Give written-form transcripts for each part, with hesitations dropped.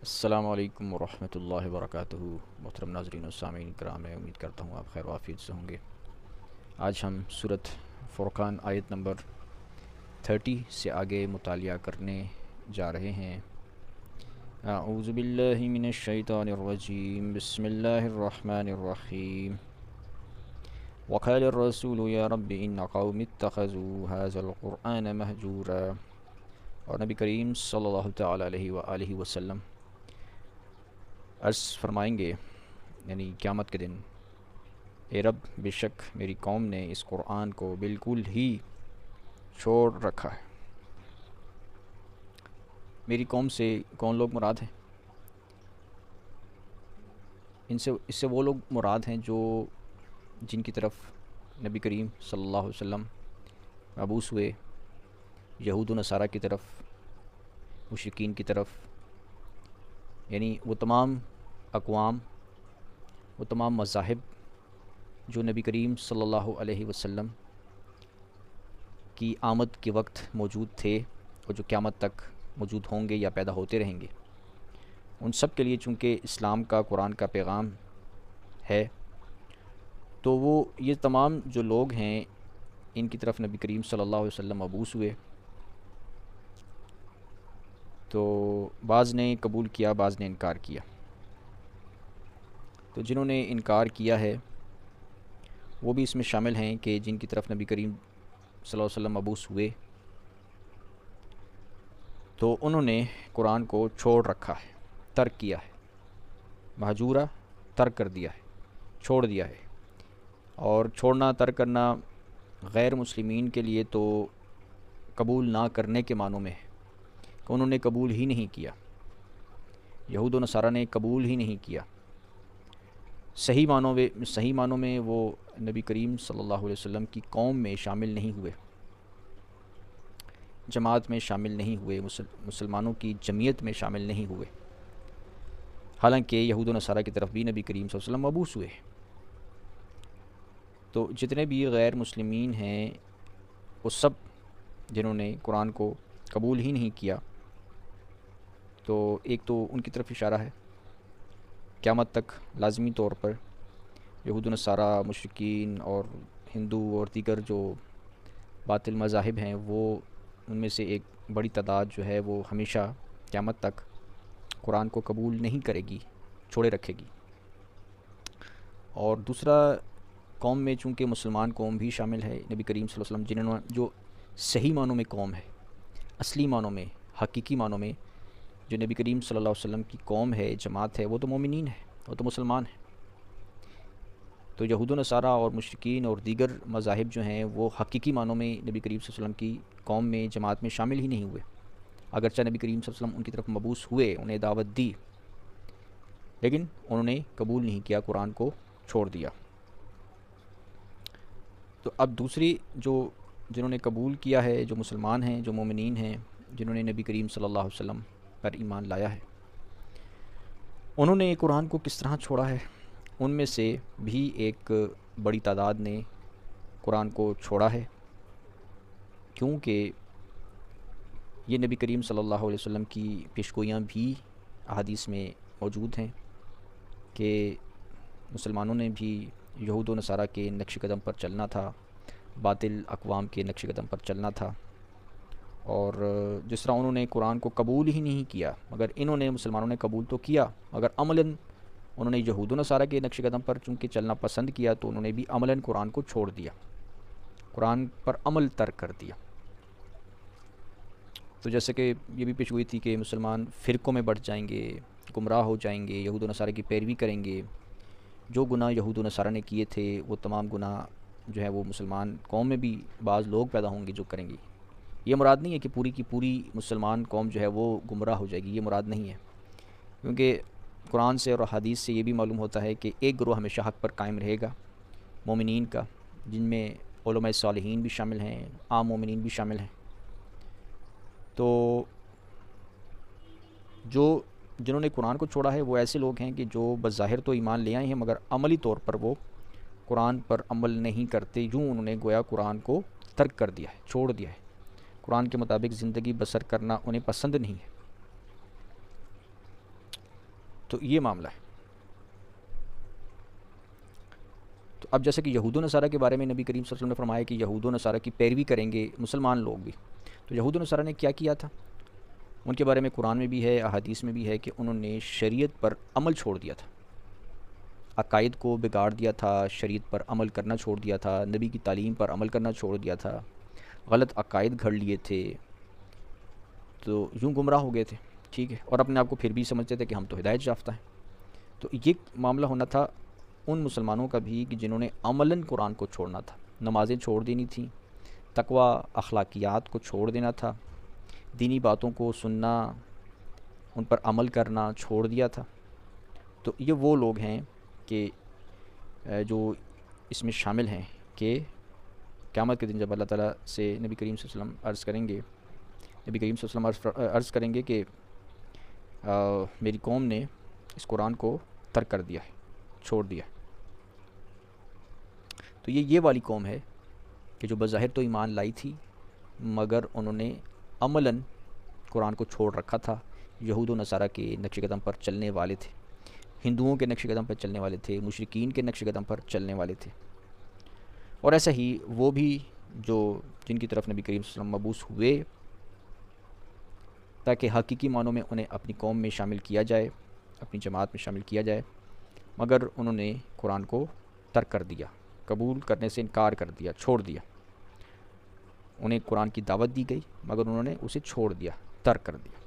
السلام علیکم ورحمۃ اللہ وبرکاتہ۔ محترم ناظرین و سامعین کرام، میں امید کرتا ہوں آپ خیر و عافیت سے ہوں گے۔ آج ہم سورۃ فرقان آیت نمبر 30 سے آگے مطالعہ کرنے جا رہے ہیں۔ اعوذ باللہ من الشیطان الرجیم، بسم اللہ الرحمن الرحیم۔ وقال الرسول یا رب ان قوم اتخذوا هذا القرآن مہجورا۔ اور نبی کریم صلی اللہ تعالیٰ علیہ وآلہ وسلم عرض فرمائیں گے، یعنی قیامت کے دن، اے رب بے شک میری قوم نے اس قرآن کو بالکل ہی چھوڑ رکھا ہے۔ میری قوم سے کون لوگ مراد ہیں؟ اس سے وہ لوگ مراد ہیں جن کی طرف نبی کریم صلی اللہ علیہ وسلم مبعوث ہوئے، یہود و نصارہ کی طرف، مشرکین کی طرف، یعنی وہ تمام اقوام، وہ تمام مذاہب جو نبی کریم صلی اللہ علیہ وسلم کی آمد کے وقت موجود تھے اور جو قیامت تک موجود ہوں گے یا پیدا ہوتے رہیں گے، ان سب کے لیے چونکہ اسلام کا، قرآن کا پیغام ہے، تو وہ یہ تمام جو لوگ ہیں ان کی طرف نبی کریم صلی اللہ علیہ وسلم مبعوث ہوئے، تو بعض نے قبول کیا، بعض نے انکار کیا۔ تو جنہوں نے انکار کیا ہے وہ بھی اس میں شامل ہیں کہ جن کی طرف نبی کریم صلی اللہ علیہ وسلم مبعوث ہوئے تو انہوں نے قرآن کو چھوڑ رکھا ہے، ترک کیا ہے، مہجورہ ترک کر دیا ہے، چھوڑ دیا ہے۔ اور چھوڑنا، ترک کرنا غیر مسلمین کے لیے تو قبول نہ کرنے کے معنوں میں ہے کہ انہوں نے قبول ہی نہیں کیا، یہود و نصارہ نے قبول ہی نہیں کیا۔ صحیح معنوں میں وہ نبی کریم صلی اللہ علیہ وسلم کی قوم میں شامل نہیں ہوئے، جماعت میں شامل نہیں ہوئے، مسلمانوں کی جمعیت میں شامل نہیں ہوئے، حالانکہ یہود و نصارہ کی طرف بھی نبی کریم صلی اللہ علیہ وسلم مبعوث ہوئے۔ تو جتنے بھی غیر مسلمین ہیں وہ سب جنہوں نے قرآن کو قبول ہی نہیں کیا، تو ایک تو ان کی طرف اشارہ ہے، قیامت تک لازمی طور پر یہود و نصارہ، مشرکین اور ہندو اور دیگر جو باطل مذاہب ہیں، وہ ان میں سے ایک بڑی تعداد جو ہے وہ ہمیشہ قیامت تک قرآن کو قبول نہیں کرے گی، چھوڑے رکھے گی۔ اور دوسرا، قوم میں چونکہ مسلمان قوم بھی شامل ہے، نبی کریم صلی اللہ علیہ وسلم جنہوں جو صحیح معنوں میں قوم ہے، اصلی معنوں میں، حقیقی معنوں میں جو نبی کریم صلی اللہ علیہ وسلم کی قوم ہے، جماعت ہے، وہ تو مومنین ہے، وہ تو مسلمان ہیں۔ تو یہود و نصارہ اور مشرکین اور دیگر مذاہب جو ہیں وہ حقیقی معنوں میں نبی کریم صلی اللہ علیہ وسلم کی قوم میں، جماعت میں شامل ہی نہیں ہوئے، اگرچہ نبی کریم صلی اللہ علیہ وسلم ان کی طرف مبعوث ہوئے، انہیں دعوت دی، لیکن انہوں نے قبول نہیں کیا، قرآن کو چھوڑ دیا۔ تو اب دوسری جنہوں نے قبول کیا ہے، جو مسلمان ہیں، جو مومنین ہیں، جنہوں نے نبی کریم صلی اللہ علیہ وسلم پر ایمان لایا ہے، انہوں نے قرآن کو کس طرح چھوڑا ہے؟ ان میں سے بھی ایک بڑی تعداد نے قرآن کو چھوڑا ہے، کیونکہ یہ نبی کریم صلی اللہ علیہ وسلم کی پیشگوئیاں بھی احادیث میں موجود ہیں کہ مسلمانوں نے بھی یہود و نصارہ کے نقش قدم پر چلنا تھا، باطل اقوام کے نقش قدم پر چلنا تھا، اور جس طرح انہوں نے قرآن کو قبول ہی نہیں کیا، مگر انہوں نے، مسلمانوں نے قبول تو کیا، مگر عملاً انہوں نے یہود و نصارہ کے نقش قدم پر چونکہ چلنا پسند کیا، تو انہوں نے بھی عملاً قرآن کو چھوڑ دیا، قرآن پر عمل ترک کر دیا۔ تو جیسے کہ یہ بھی پیش ہوئی تھی کہ مسلمان فرقوں میں بٹ جائیں گے، گمراہ ہو جائیں گے، یہود و نصارہ کی پیروی کریں گے، جو گناہ یہود و نصارہ نے کیے تھے وہ تمام گناہ جو ہے وہ مسلمان قوم میں بھی بعض لوگ پیدا ہوں گے جو کریں گے۔ یہ مراد نہیں ہے کہ پوری کی پوری مسلمان قوم جو ہے وہ گمراہ ہو جائے گی، یہ مراد نہیں ہے، کیونکہ قرآن سے اور حدیث سے یہ بھی معلوم ہوتا ہے کہ ایک گروہ ہمیشہ حق پر قائم رہے گا، مومنین کا، جن میں علماء صالحین بھی شامل ہیں، عام مومنین بھی شامل ہیں۔ تو جنہوں نے قرآن کو چھوڑا ہے وہ ایسے لوگ ہیں کہ جو بظاہر تو ایمان لے آئے ہیں، مگر عملی طور پر وہ قرآن پر عمل نہیں کرتے، یوں انہوں نے گویا قرآن کو ترک کر دیا ہے، چھوڑ دیا ہے، قرآن کے مطابق زندگی بسر کرنا انہیں پسند نہیں ہے۔ تو یہ معاملہ ہے۔ تو اب جیسے کہ یہود و نصارہ کے بارے میں نبی کریم صلی اللہ علیہ وسلم نے فرمایا کہ یہود و نصارہ کی پیروی کریں گے مسلمان لوگ بھی، تو یہود و نصارہ نے کیا کیا تھا؟ ان کے بارے میں قرآن میں بھی ہے، احادیث میں بھی ہے کہ انہوں نے شریعت پر عمل چھوڑ دیا تھا، عقائد کو بگاڑ دیا تھا، شریعت پر عمل کرنا چھوڑ دیا تھا، نبی کی تعلیم پر عمل کرنا چھوڑ دیا تھا، غلط عقائد گھڑ لیے تھے، تو یوں گمراہ ہو گئے تھے، ٹھیک ہے، اور اپنے آپ کو پھر بھی سمجھتے تھے کہ ہم تو ہدایت یافتہ ہیں۔ تو یہ معاملہ ہونا تھا ان مسلمانوں کا بھی کہ جنہوں نے عملاً قرآن کو چھوڑنا تھا، نمازیں چھوڑ دینی تھیں، تقوی اخلاقیات کو چھوڑ دینا تھا، دینی باتوں کو سننا، ان پر عمل کرنا چھوڑ دیا تھا۔ تو یہ وہ لوگ ہیں کہ جو اس میں شامل ہیں کہ قیامت کے دن جب اللہ تعالیٰ سے نبی کریم صلی اللہ علیہ وسلم عرض کریں گے، نبی کریم صلی اللہ علیہ وسلم عرض کریں گے کہ میری قوم نے اس قرآن کو ترک کر دیا ہے، چھوڑ دیا ہے۔ تو یہ والی قوم ہے کہ جو بظاہر تو ایمان لائی تھی مگر انہوں نے عملاً قرآن کو چھوڑ رکھا تھا، یہود و نصارہ کے نقش قدم پر چلنے والے تھے، ہندوؤں کے نقش قدم پر چلنے والے تھے، مشرکین کے نقش قدم پر چلنے والے تھے۔ اور ایسا ہی وہ بھی جو جن کی طرف نبی کریم صلی اللہ علیہ وسلم مبعوث ہوئے تاکہ حقیقی معنوں میں انہیں اپنی قوم میں شامل کیا جائے، اپنی جماعت میں شامل کیا جائے، مگر انہوں نے قرآن کو ترک کر دیا، قبول کرنے سے انکار کر دیا، چھوڑ دیا۔ انہیں قرآن کی دعوت دی گئی مگر انہوں نے اسے چھوڑ دیا، ترک کر دیا۔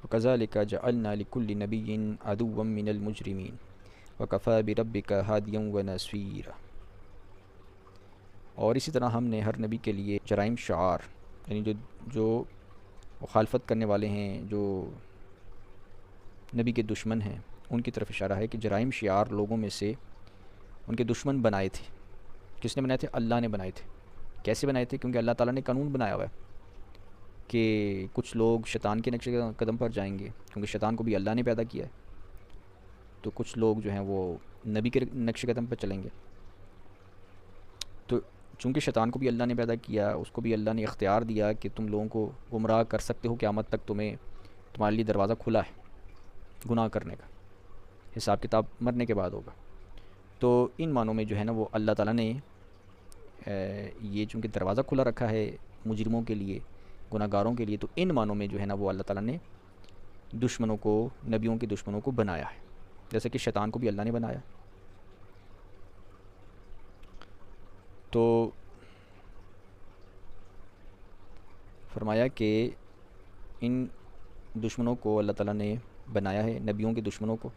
وَكَذَلِكَ جَعَلْنَا لِكُلِّ نَبِيٍّ عَدُوًّا مِّنَ الْمُجْرِمِينَ وَكَفَىٰ بِرَبِّكَ هَادِيًا وَنَصِيرًا۔ اور اسی طرح ہم نے ہر نبی کے لیے جرائم شعار، یعنی جو مخالفت کرنے والے ہیں، جو نبی کے دشمن ہیں، ان کی طرف اشارہ ہے کہ جرائم شعار لوگوں میں سے ان کے دشمن بنائے تھے۔ کس نے بنائے تھے؟ اللہ نے بنائے تھے۔ کیسے بنائے تھے؟ کیونکہ اللہ تعالیٰ نے قانون بنایا ہوا ہے کہ کچھ لوگ شیطان کے نقش قدم پر جائیں گے، کیونکہ شیطان کو بھی اللہ نے پیدا کیا ہے، تو کچھ لوگ جو ہیں وہ نبی کے نقش قدم پر چلیں گے۔ تو چونکہ شیطان کو بھی اللہ نے پیدا کیا، اس کو بھی اللہ نے اختیار دیا کہ تم لوگوں کو گمراہ کر سکتے ہو، قیامت تک تمہارے لیے دروازہ کھلا ہے گناہ کرنے کا، حساب کتاب مرنے کے بعد ہوگا۔ تو ان معنوں میں جو ہے نا وہ اللہ تعالیٰ نے یہ چونکہ دروازہ کھلا رکھا ہے مجرموں کے لیے، گناہ گاروں کے لیے، تو ان معنوں میں جو ہے نا وہ اللہ تعالیٰ نے دشمنوں کو، نبیوں کے دشمنوں کو بنایا ہے، جیسے کہ شیطان کو بھی اللہ نے بنایا۔ تو فرمایا کہ ان دشمنوں کو اللہ تعالیٰ نے بنایا ہے، نبیوں کے دشمنوں کو۔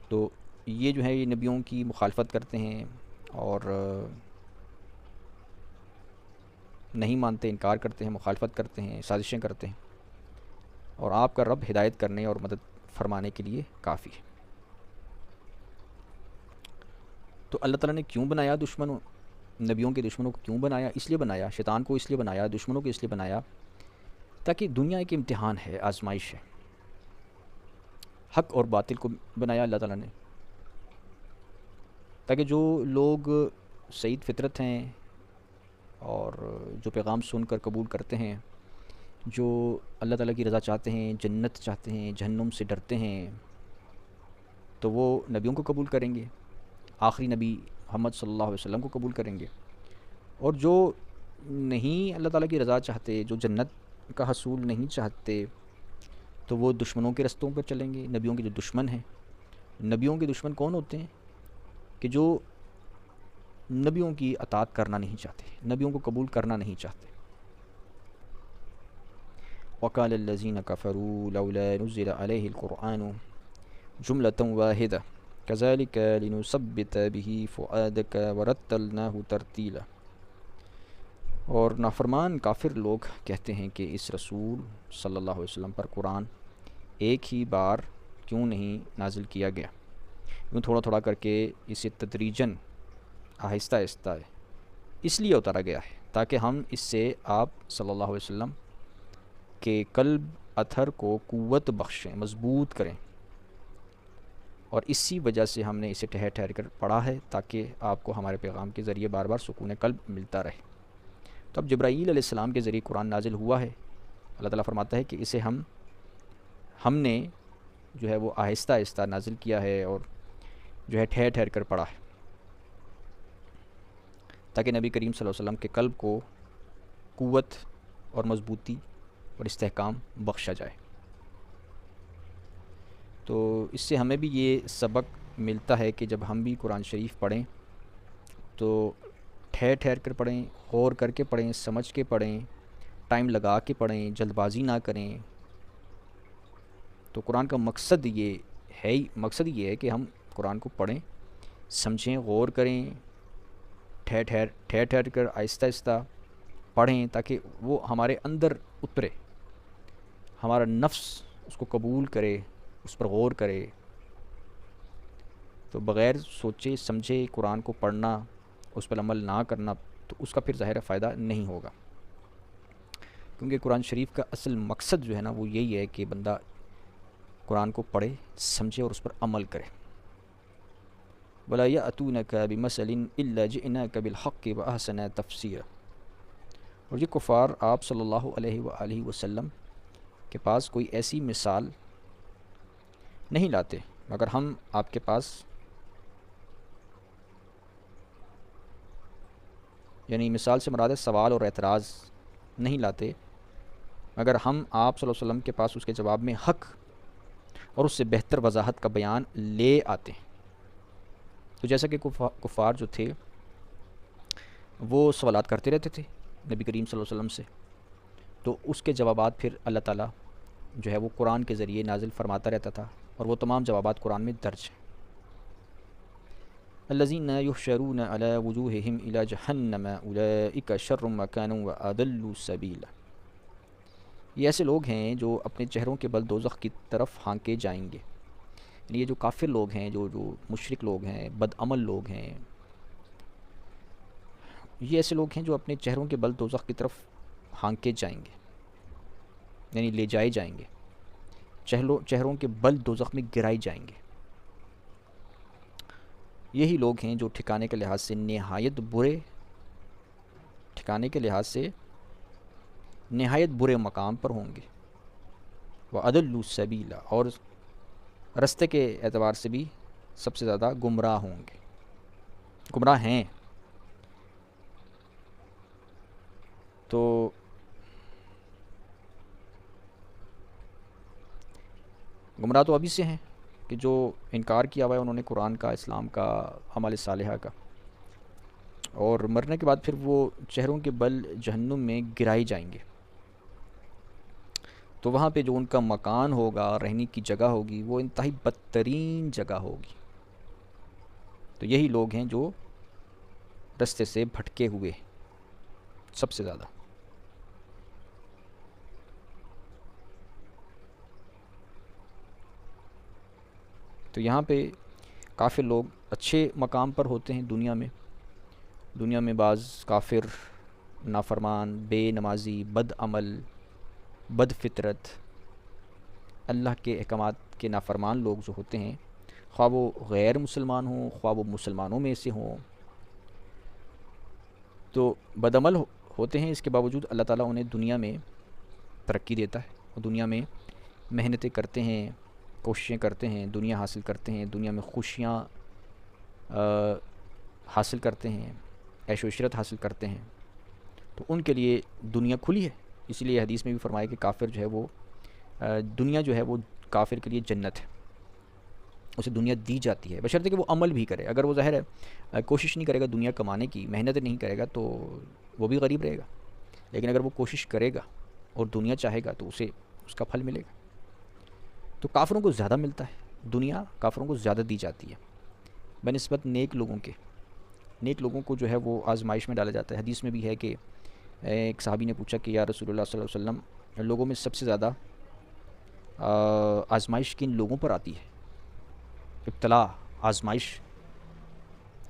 تو یہ جو ہے یہ نبیوں کی مخالفت کرتے ہیں اور نہیں مانتے، انکار کرتے ہیں، مخالفت کرتے ہیں، سازشیں کرتے ہیں، اور آپ کا رب ہدایت کرنے اور مدد فرمانے کے لیے کافی ہے۔ تو اللہ تعالیٰ نے کیوں بنایا دشمنوں، نبیوں کے دشمنوں کو کیوں بنایا؟ اس لیے بنایا، شیطان کو اس لیے بنایا، دشمنوں کو اس لیے بنایا تاکہ دنیا ایک امتحان ہے، آزمائش ہے۔ حق اور باطل کو بنایا اللہ تعالیٰ نے تاکہ جو لوگ سعید فطرت ہیں اور جو پیغام سن کر قبول کرتے ہیں، جو اللہ تعالیٰ کی رضا چاہتے ہیں، جنت چاہتے ہیں، جہنم سے ڈرتے ہیں، تو وہ نبیوں کو قبول کریں گے، آخری نبی محمد صلی اللہ علیہ وسلم کو قبول کریں گے۔ اور جو نہیں اللہ تعالیٰ کی رضا چاہتے، جو جنت کا حصول نہیں چاہتے، تو وہ دشمنوں کے رستوں پر چلیں گے، نبیوں کے جو دشمن ہیں۔ نبیوں کے دشمن کون ہوتے ہیں؟ کہ جو نبیوں کی اطاعت کرنا نہیں چاہتے، نبیوں کو قبول کرنا نہیں چاہتے۔ وَقَالَ الَّذِينَ كَفَرُوا لَوْلَا نُزِّلَ عَلَيْهِ الْقُرْآنُ جُمْلَةً وَاحِدَةً كَذَلِكَ لِنُثَبِّتَ بِهِ فُؤَادَكَ وَرَتَّلْنَاهُ تَرْتِيلًا۔ اور نافرمان کافر لوگ کہتے ہیں کہ اس رسول صلی اللہ علیہ وسلم پر قرآن ایک ہی بار کیوں نہیں نازل کیا گیا، یوں تھوڑا تھوڑا کر کے اسے تدریجاً، آہستہ آہستہ اس لیے اتارا گیا ہے تاکہ ہم اس سے آپ صلی اللہ علیہ وسلم کے قلب اطہر کو قوت بخشیں، مضبوط کریں، اور اسی وجہ سے ہم نے اسے ٹھہر ٹھہر کر پڑھا ہے تاکہ آپ کو ہمارے پیغام کے ذریعے بار بار سکون قلب ملتا رہے۔ تو اب جبرائیل علیہ السلام کے ذریعے قرآن نازل ہوا ہے اللہ تعالیٰ فرماتا ہے کہ اسے ہم نے جو ہے وہ آہستہ آہستہ نازل کیا ہے اور جو ہے ٹھہر ٹھہر کر پڑھا ہے، تاکہ نبی کریم صلی اللہ علیہ وسلم کے قلب کو قوت اور مضبوطی اور استحکام بخشا جائے۔ تو اس سے ہمیں بھی یہ سبق ملتا ہے کہ جب ہم بھی قرآن شریف پڑھیں تو ٹھہر ٹھہر کر پڑھیں، غور کر کے پڑھیں، سمجھ کے پڑھیں، ٹائم لگا کے پڑھیں، جلد بازی نہ کریں۔ تو قرآن کا مقصد یہ ہے کہ ہم قرآن کو پڑھیں، سمجھیں، غور کریں، ٹھہر ٹھہر کر آہستہ آہستہ پڑھیں، تاکہ وہ ہمارے اندر اترے، ہمارا نفس اس کو قبول کرے، اس پر غور کرے۔ تو بغیر سوچے سمجھے قرآن کو پڑھنا، اس پر عمل نہ کرنا، تو اس کا پھر ظاہر فائدہ نہیں ہوگا، کیونکہ قرآن شریف کا اصل مقصد جو ہے نا وہ یہی ہے کہ بندہ قرآن کو پڑھے، سمجھے اور اس پر عمل کرے۔ وَلَا يَأْتُونَكَ بِمَثَلٍ إِلَّا جِئْنَاكَ بِالْحَقِّ وَأَحْسَنَ تَفْسِيرًا۔ اور یہ کفار آپ صلی اللہ علیہ وآلہ وسلم کے پاس کوئی ایسی مثال نہیں لاتے مگر ہم آپ کے پاس، یعنی مثال سے مراد ہے سوال اور اعتراض، نہیں لاتے مگر ہم آپ صلی اللہ علیہ وسلم کے پاس اس کے جواب میں حق اور اس سے بہتر وضاحت کا بیان لے آتے ہیں۔ تو جیسا کہ کفار جو تھے وہ سوالات کرتے رہتے تھے نبی کریم صلی اللہ علیہ وسلم سے، تو اس کے جوابات پھر اللہ تعالیٰ جو ہے وہ قرآن کے ذریعے نازل فرماتا رہتا تھا، اور وہ تمام جوابات قرآن میں درج ہیں۔ الذین یحشرون علی وجوہہم الی جہنم اولئک شر مکانا واضل سبیلا۔ یہ ایسے لوگ ہیں جو اپنے چہروں کے بل دوزخ کی طرف ہانکے جائیں گے، یعنی یہ جو کافر لوگ ہیں، جو مشرک لوگ ہیں، بد عمل لوگ ہیں، یہ ایسے لوگ ہیں جو اپنے چہروں کے بل دوزخ کی طرف ہانکے جائیں گے، یعنی لے جائے جائیں گے، چہروں کے بل دوزخ میں گرائے جائیں گے۔ یہی لوگ ہیں جو ٹھکانے کے لحاظ سے نہایت برے مقام پر ہوں گے، وَأَضَلُّوا السَّبِيلَ، اور رستے کے اعتبار سے بھی سب سے زیادہ گمراہ ہوں گے، گمراہ ہیں۔ تو گمراہ تو ابھی سے ہیں کہ جو انکار کیا ہوا ہے انہوں نے قرآن کا، اسلام کا، عمل صالحہ کا، اور مرنے کے بعد پھر وہ چہروں کے بل جہنم میں گرائے جائیں گے۔ تو وہاں پہ جو ان کا مکان ہوگا، رہنے کی جگہ ہوگی، وہ انتہائی بدترین جگہ ہوگی۔ تو یہی لوگ ہیں جو رستے سے بھٹکے ہوئے سب سے زیادہ۔ تو یہاں پہ کافر لوگ اچھے مقام پر ہوتے ہیں دنیا میں بعض کافر، نافرمان، بے نمازی، بد عمل، بد فطرت، اللہ کے احکامات کے نافرمان لوگ جو ہوتے ہیں، خواہ وہ غیر مسلمان ہوں، خواہ وہ مسلمانوں میں سے ہوں، تو بد عمل ہوتے ہیں۔ اس کے باوجود اللہ تعالیٰ انہیں دنیا میں ترقی دیتا ہے، اور دنیا میں محنتیں کرتے ہیں، کوششیں کرتے ہیں، دنیا حاصل کرتے ہیں، دنیا میں خوشیاں حاصل کرتے ہیں، عیش و عشرت حاصل کرتے ہیں، تو ان کے لیے دنیا کھلی ہے۔ اسی لیے حدیث میں بھی فرمایا کہ کافر جو ہے وہ دنیا جو ہے وہ کافر کے لیے جنت ہے، اسے دنیا دی جاتی ہے، بشرطے کہ وہ عمل بھی کرے۔ اگر وہ ظاہر ہے کوشش نہیں کرے گا دنیا کمانے کی، محنت نہیں کرے گا، تو وہ بھی غریب رہے گا، لیکن اگر وہ کوشش کرے گا اور دنیا چاہے گا تو اسے اس کا پھل ملے گا۔ تو کافروں کو زیادہ ملتا ہے، دنیا کافروں کو زیادہ دی جاتی ہے بنسبت نیک لوگوں کے۔ نیک لوگوں کو جو ہے وہ آزمائش میں ڈالا جاتا ہے۔ حدیث میں بھی ہے کہ ایک صحابی نے پوچھا کہ یا رسول اللہ صلی اللہ علیہ وسلم، لوگوں میں سب سے زیادہ آزمائش کن لوگوں پر آتی ہے؟ ابتلا، آزمائش،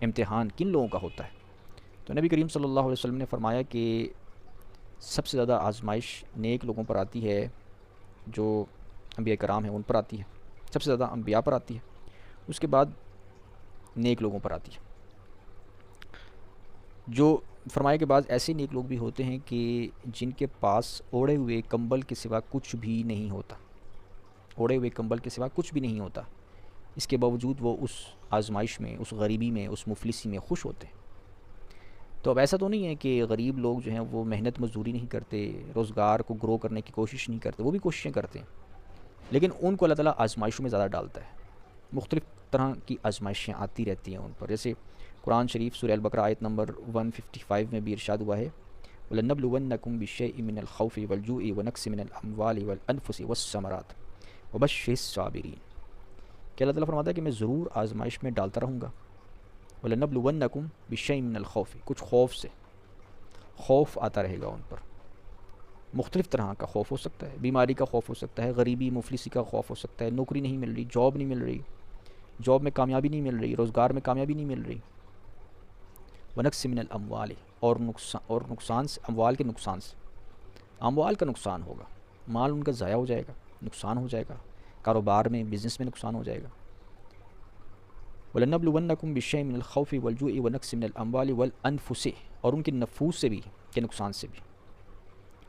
امتحان کن لوگوں کا ہوتا ہے؟ تو نبی کریم صلی اللہ علیہ وسلم نے فرمایا کہ سب سے زیادہ آزمائش نیک لوگوں پر آتی ہے، جو انبیاء کرام ہیں ان پر آتی ہے، سب سے زیادہ انبیاء پر آتی ہے، اس کے بعد نیک لوگوں پر آتی ہے۔ جو فرمایا کہ بعض ایسے نیک لوگ بھی ہوتے ہیں کہ جن کے پاس اوڑھے ہوئے کمبل کے سوا کچھ بھی نہیں ہوتا، اوڑھے ہوئے کمبل کے سوا کچھ بھی نہیں ہوتا، اس کے باوجود وہ اس آزمائش میں، اس غریبی میں، اس مفلسی میں خوش ہوتے ہیں۔ تو اب ایسا تو نہیں ہے کہ غریب لوگ جو ہیں وہ محنت مزدوری نہیں کرتے، روزگار کو گرو کرنے کی کوشش نہیں کرتے، وہ بھی کوششیں کرتے ہیں، لیکن ان کو اللہ تعالیٰ آزمائشوں میں زیادہ ڈالتا ہے۔ مختلف طرح کی آزمائشیں آتی رہتی ہیں ان پر، جیسے قرآن شریف سورہ البقرہ آیت نمبر 155 میں بھی ارشاد ہوا ہے وَلَنَّبْلُوَنَّكُمْ بِشَيْءٍ مِّنَ الْخَوْفِ وَالْجُوعِ وَنَقْصٍ مِّنَ الْأَمْوَالِ وَالْأَنفُسِ وَالثَّمَرَاتِ وَبَشِّرِ الصَّابِرِينَ کہ اللہ تعالیٰ فرماتا ہے کہ میں ضرور آزمائش میں ڈالتا رہوں گا۔ وَلَنَّبْلُوَنَّكُمْ بِشَيْءٍ مِّنَ الْخَوْفِ کچھ خوف سے، خوف آتا رہے گا ان پر، مختلف طرح کا خوف ہو سکتا ہے، بیماری کا خوف ہو سکتا ہے، غریبی مفلسی کا خوف ہو سکتا ہے، نوکری نہیں مل رہی، جاب نہیں مل رہی، جاب میں کامیابی نہیں مل رہی، روزگار میں کامیابی نہیں مل رہی، ونقص من الاموال اور نقصان سے، اموال کے نقصان سے، اموال کا نقصان ہوگا، مال ان کا ضائع ہو جائے گا، نقصان ہو جائے گا، کاروبار میں، بزنس میں نقصان ہو جائے گا۔ وَلَنَّبْلُوَنَّكُمْ بِشَيْءٍ مِّنَ الْخَوْفِ وَالْجُوعِ وَنَقْصٍ مِّنَ الْأَمْوَالِ وَالْأَنفُسِ اور ان کے نفوس سے بھی، کے نقصان سے بھی،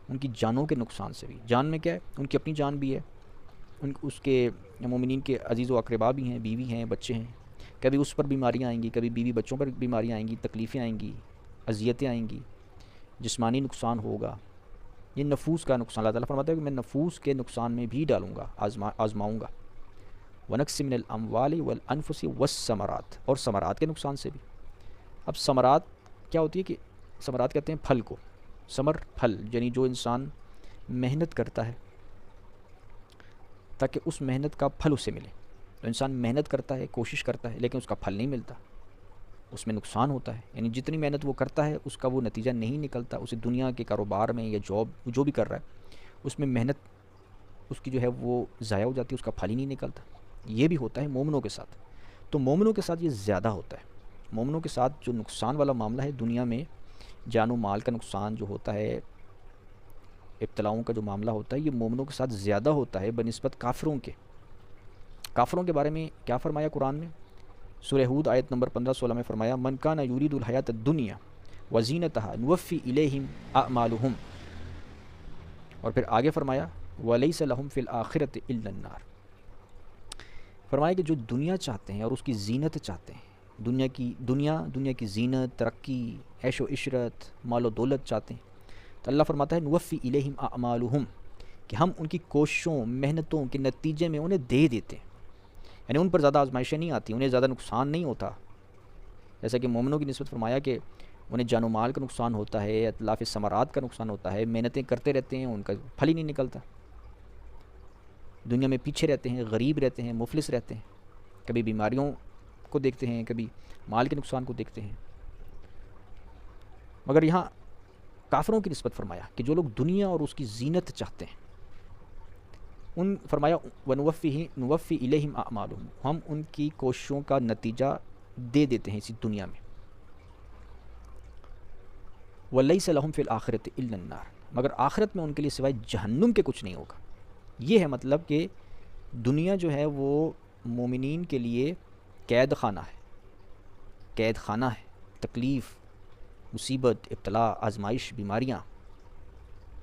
ان کی جانوں کے نقصان سے بھی۔ جان میں کیا ہے؟ ان کی اپنی جان بھی ہے، اس کے مومنین کے عزیز و اقربا بھی ہیں، بیوی ہیں، بچے ہیں، کبھی اس پر بیماریاں آئیں گی، کبھی بیوی بچوں پر بیماریاں آئیں گی، تکلیفیں آئیں گی، اذیتیں آئیں گی، جسمانی نقصان ہوگا، یہ نفوس کا نقصان۔ اللہ تعالیٰ فرماتا ہے کہ میں نفوس کے نقصان میں بھی ڈالوں گا، آزماؤں گا۔ وَنَقْصٍ مِّنَ الْأَمْوَالِ وَالْأَنفُسِ وَالثَّمَرَاتِ اور ثمرات کے نقصان سے بھی۔ اب ثمرات کیا ہوتی ہے کہ ثمرات کہتے ہیں پھل کو، ثمر پھل، یعنی جو انسان محنت کرتا ہے تاکہ اس محنت کا پھل اسے ملے۔ تو انسان محنت کرتا ہے، کوشش کرتا ہے، لیکن اس کا پھل نہیں ملتا، اس میں نقصان ہوتا ہے، یعنی جتنی محنت وہ کرتا ہے اس کا وہ نتیجہ نہیں نکلتا، اسے دنیا کے کاروبار میں یا جاب جو بھی کر رہا ہے اس میں محنت اس کی جو ہے وہ ضائع ہو جاتی ہے، اس کا پھل ہی نہیں نکلتا۔ یہ بھی ہوتا ہے مومنوں کے ساتھ، تو مومنوں کے ساتھ یہ زیادہ ہوتا ہے۔ مومنوں کے ساتھ جو نقصان والا معاملہ ہے دنیا میں، جان و مال کا نقصان جو ہوتا ہے، ابتلاؤں کا جو معاملہ ہوتا ہے، یہ مومنوں کے ساتھ زیادہ ہوتا ہے بنسبت کافروں کے۔ کافروں کے بارے میں کیا فرمایا قرآن میں؟ سورہ ہود آیت نمبر 15-16 میں فرمایا من کان یرید الحیات الدنیا وزینتها نوفی الیہم اعمالہم، اور پھر آگے فرمایا ولیس لہم فی الآخرۃ الا النار۔ فرمایا کہ جو دنیا چاہتے ہیں اور اس کی زینت چاہتے ہیں، دنیا کی زینت، ترقی، عیش و عشرت، مال و دولت چاہتے ہیں، تو اللہ فرماتا ہے نوفی الیہم اعمالہم کہ ہم ان کی کوششوں، محنتوں کے نتیجے میں انہیں دے دیتے ہیں، یعنی ان پر زیادہ آزمائشیں نہیں آتی، انہیں زیادہ نقصان نہیں ہوتا۔ جیسا کہ مومنوں کی نسبت فرمایا کہ انہیں جان و مال کا نقصان ہوتا ہے، اتلاف ثمرات کا نقصان ہوتا ہے، محنتیں کرتے رہتے ہیں، ان کا پھل ہی نہیں نکلتا، دنیا میں پیچھے رہتے ہیں، غریب رہتے ہیں، مفلس رہتے ہیں، کبھی بیماریوں کو دیکھتے ہیں، کبھی مال کے نقصان کو دیکھتے ہیں۔ مگر یہاں کافروں کی نسبت فرمایا کہ جو لوگ دنیا اور اس کی زینت چاہتے ہیں، ان فرمایا نوفی الیہم اعمالہم ہم ان کی کوششوں کا نتیجہ دے دیتے ہیں اسی دنیا میں۔ ولیس لہم فی الآخرۃ الا النار مگر آخرت میں ان کے لیے سوائے جہنم کے کچھ نہیں ہوگا۔ یہ ہے مطلب کہ دنیا جو ہے وہ مومنین کے لیے قید خانہ ہے، قید خانہ ہے، تکلیف، مصیبت، ابتلا، آزمائش، بیماریاں،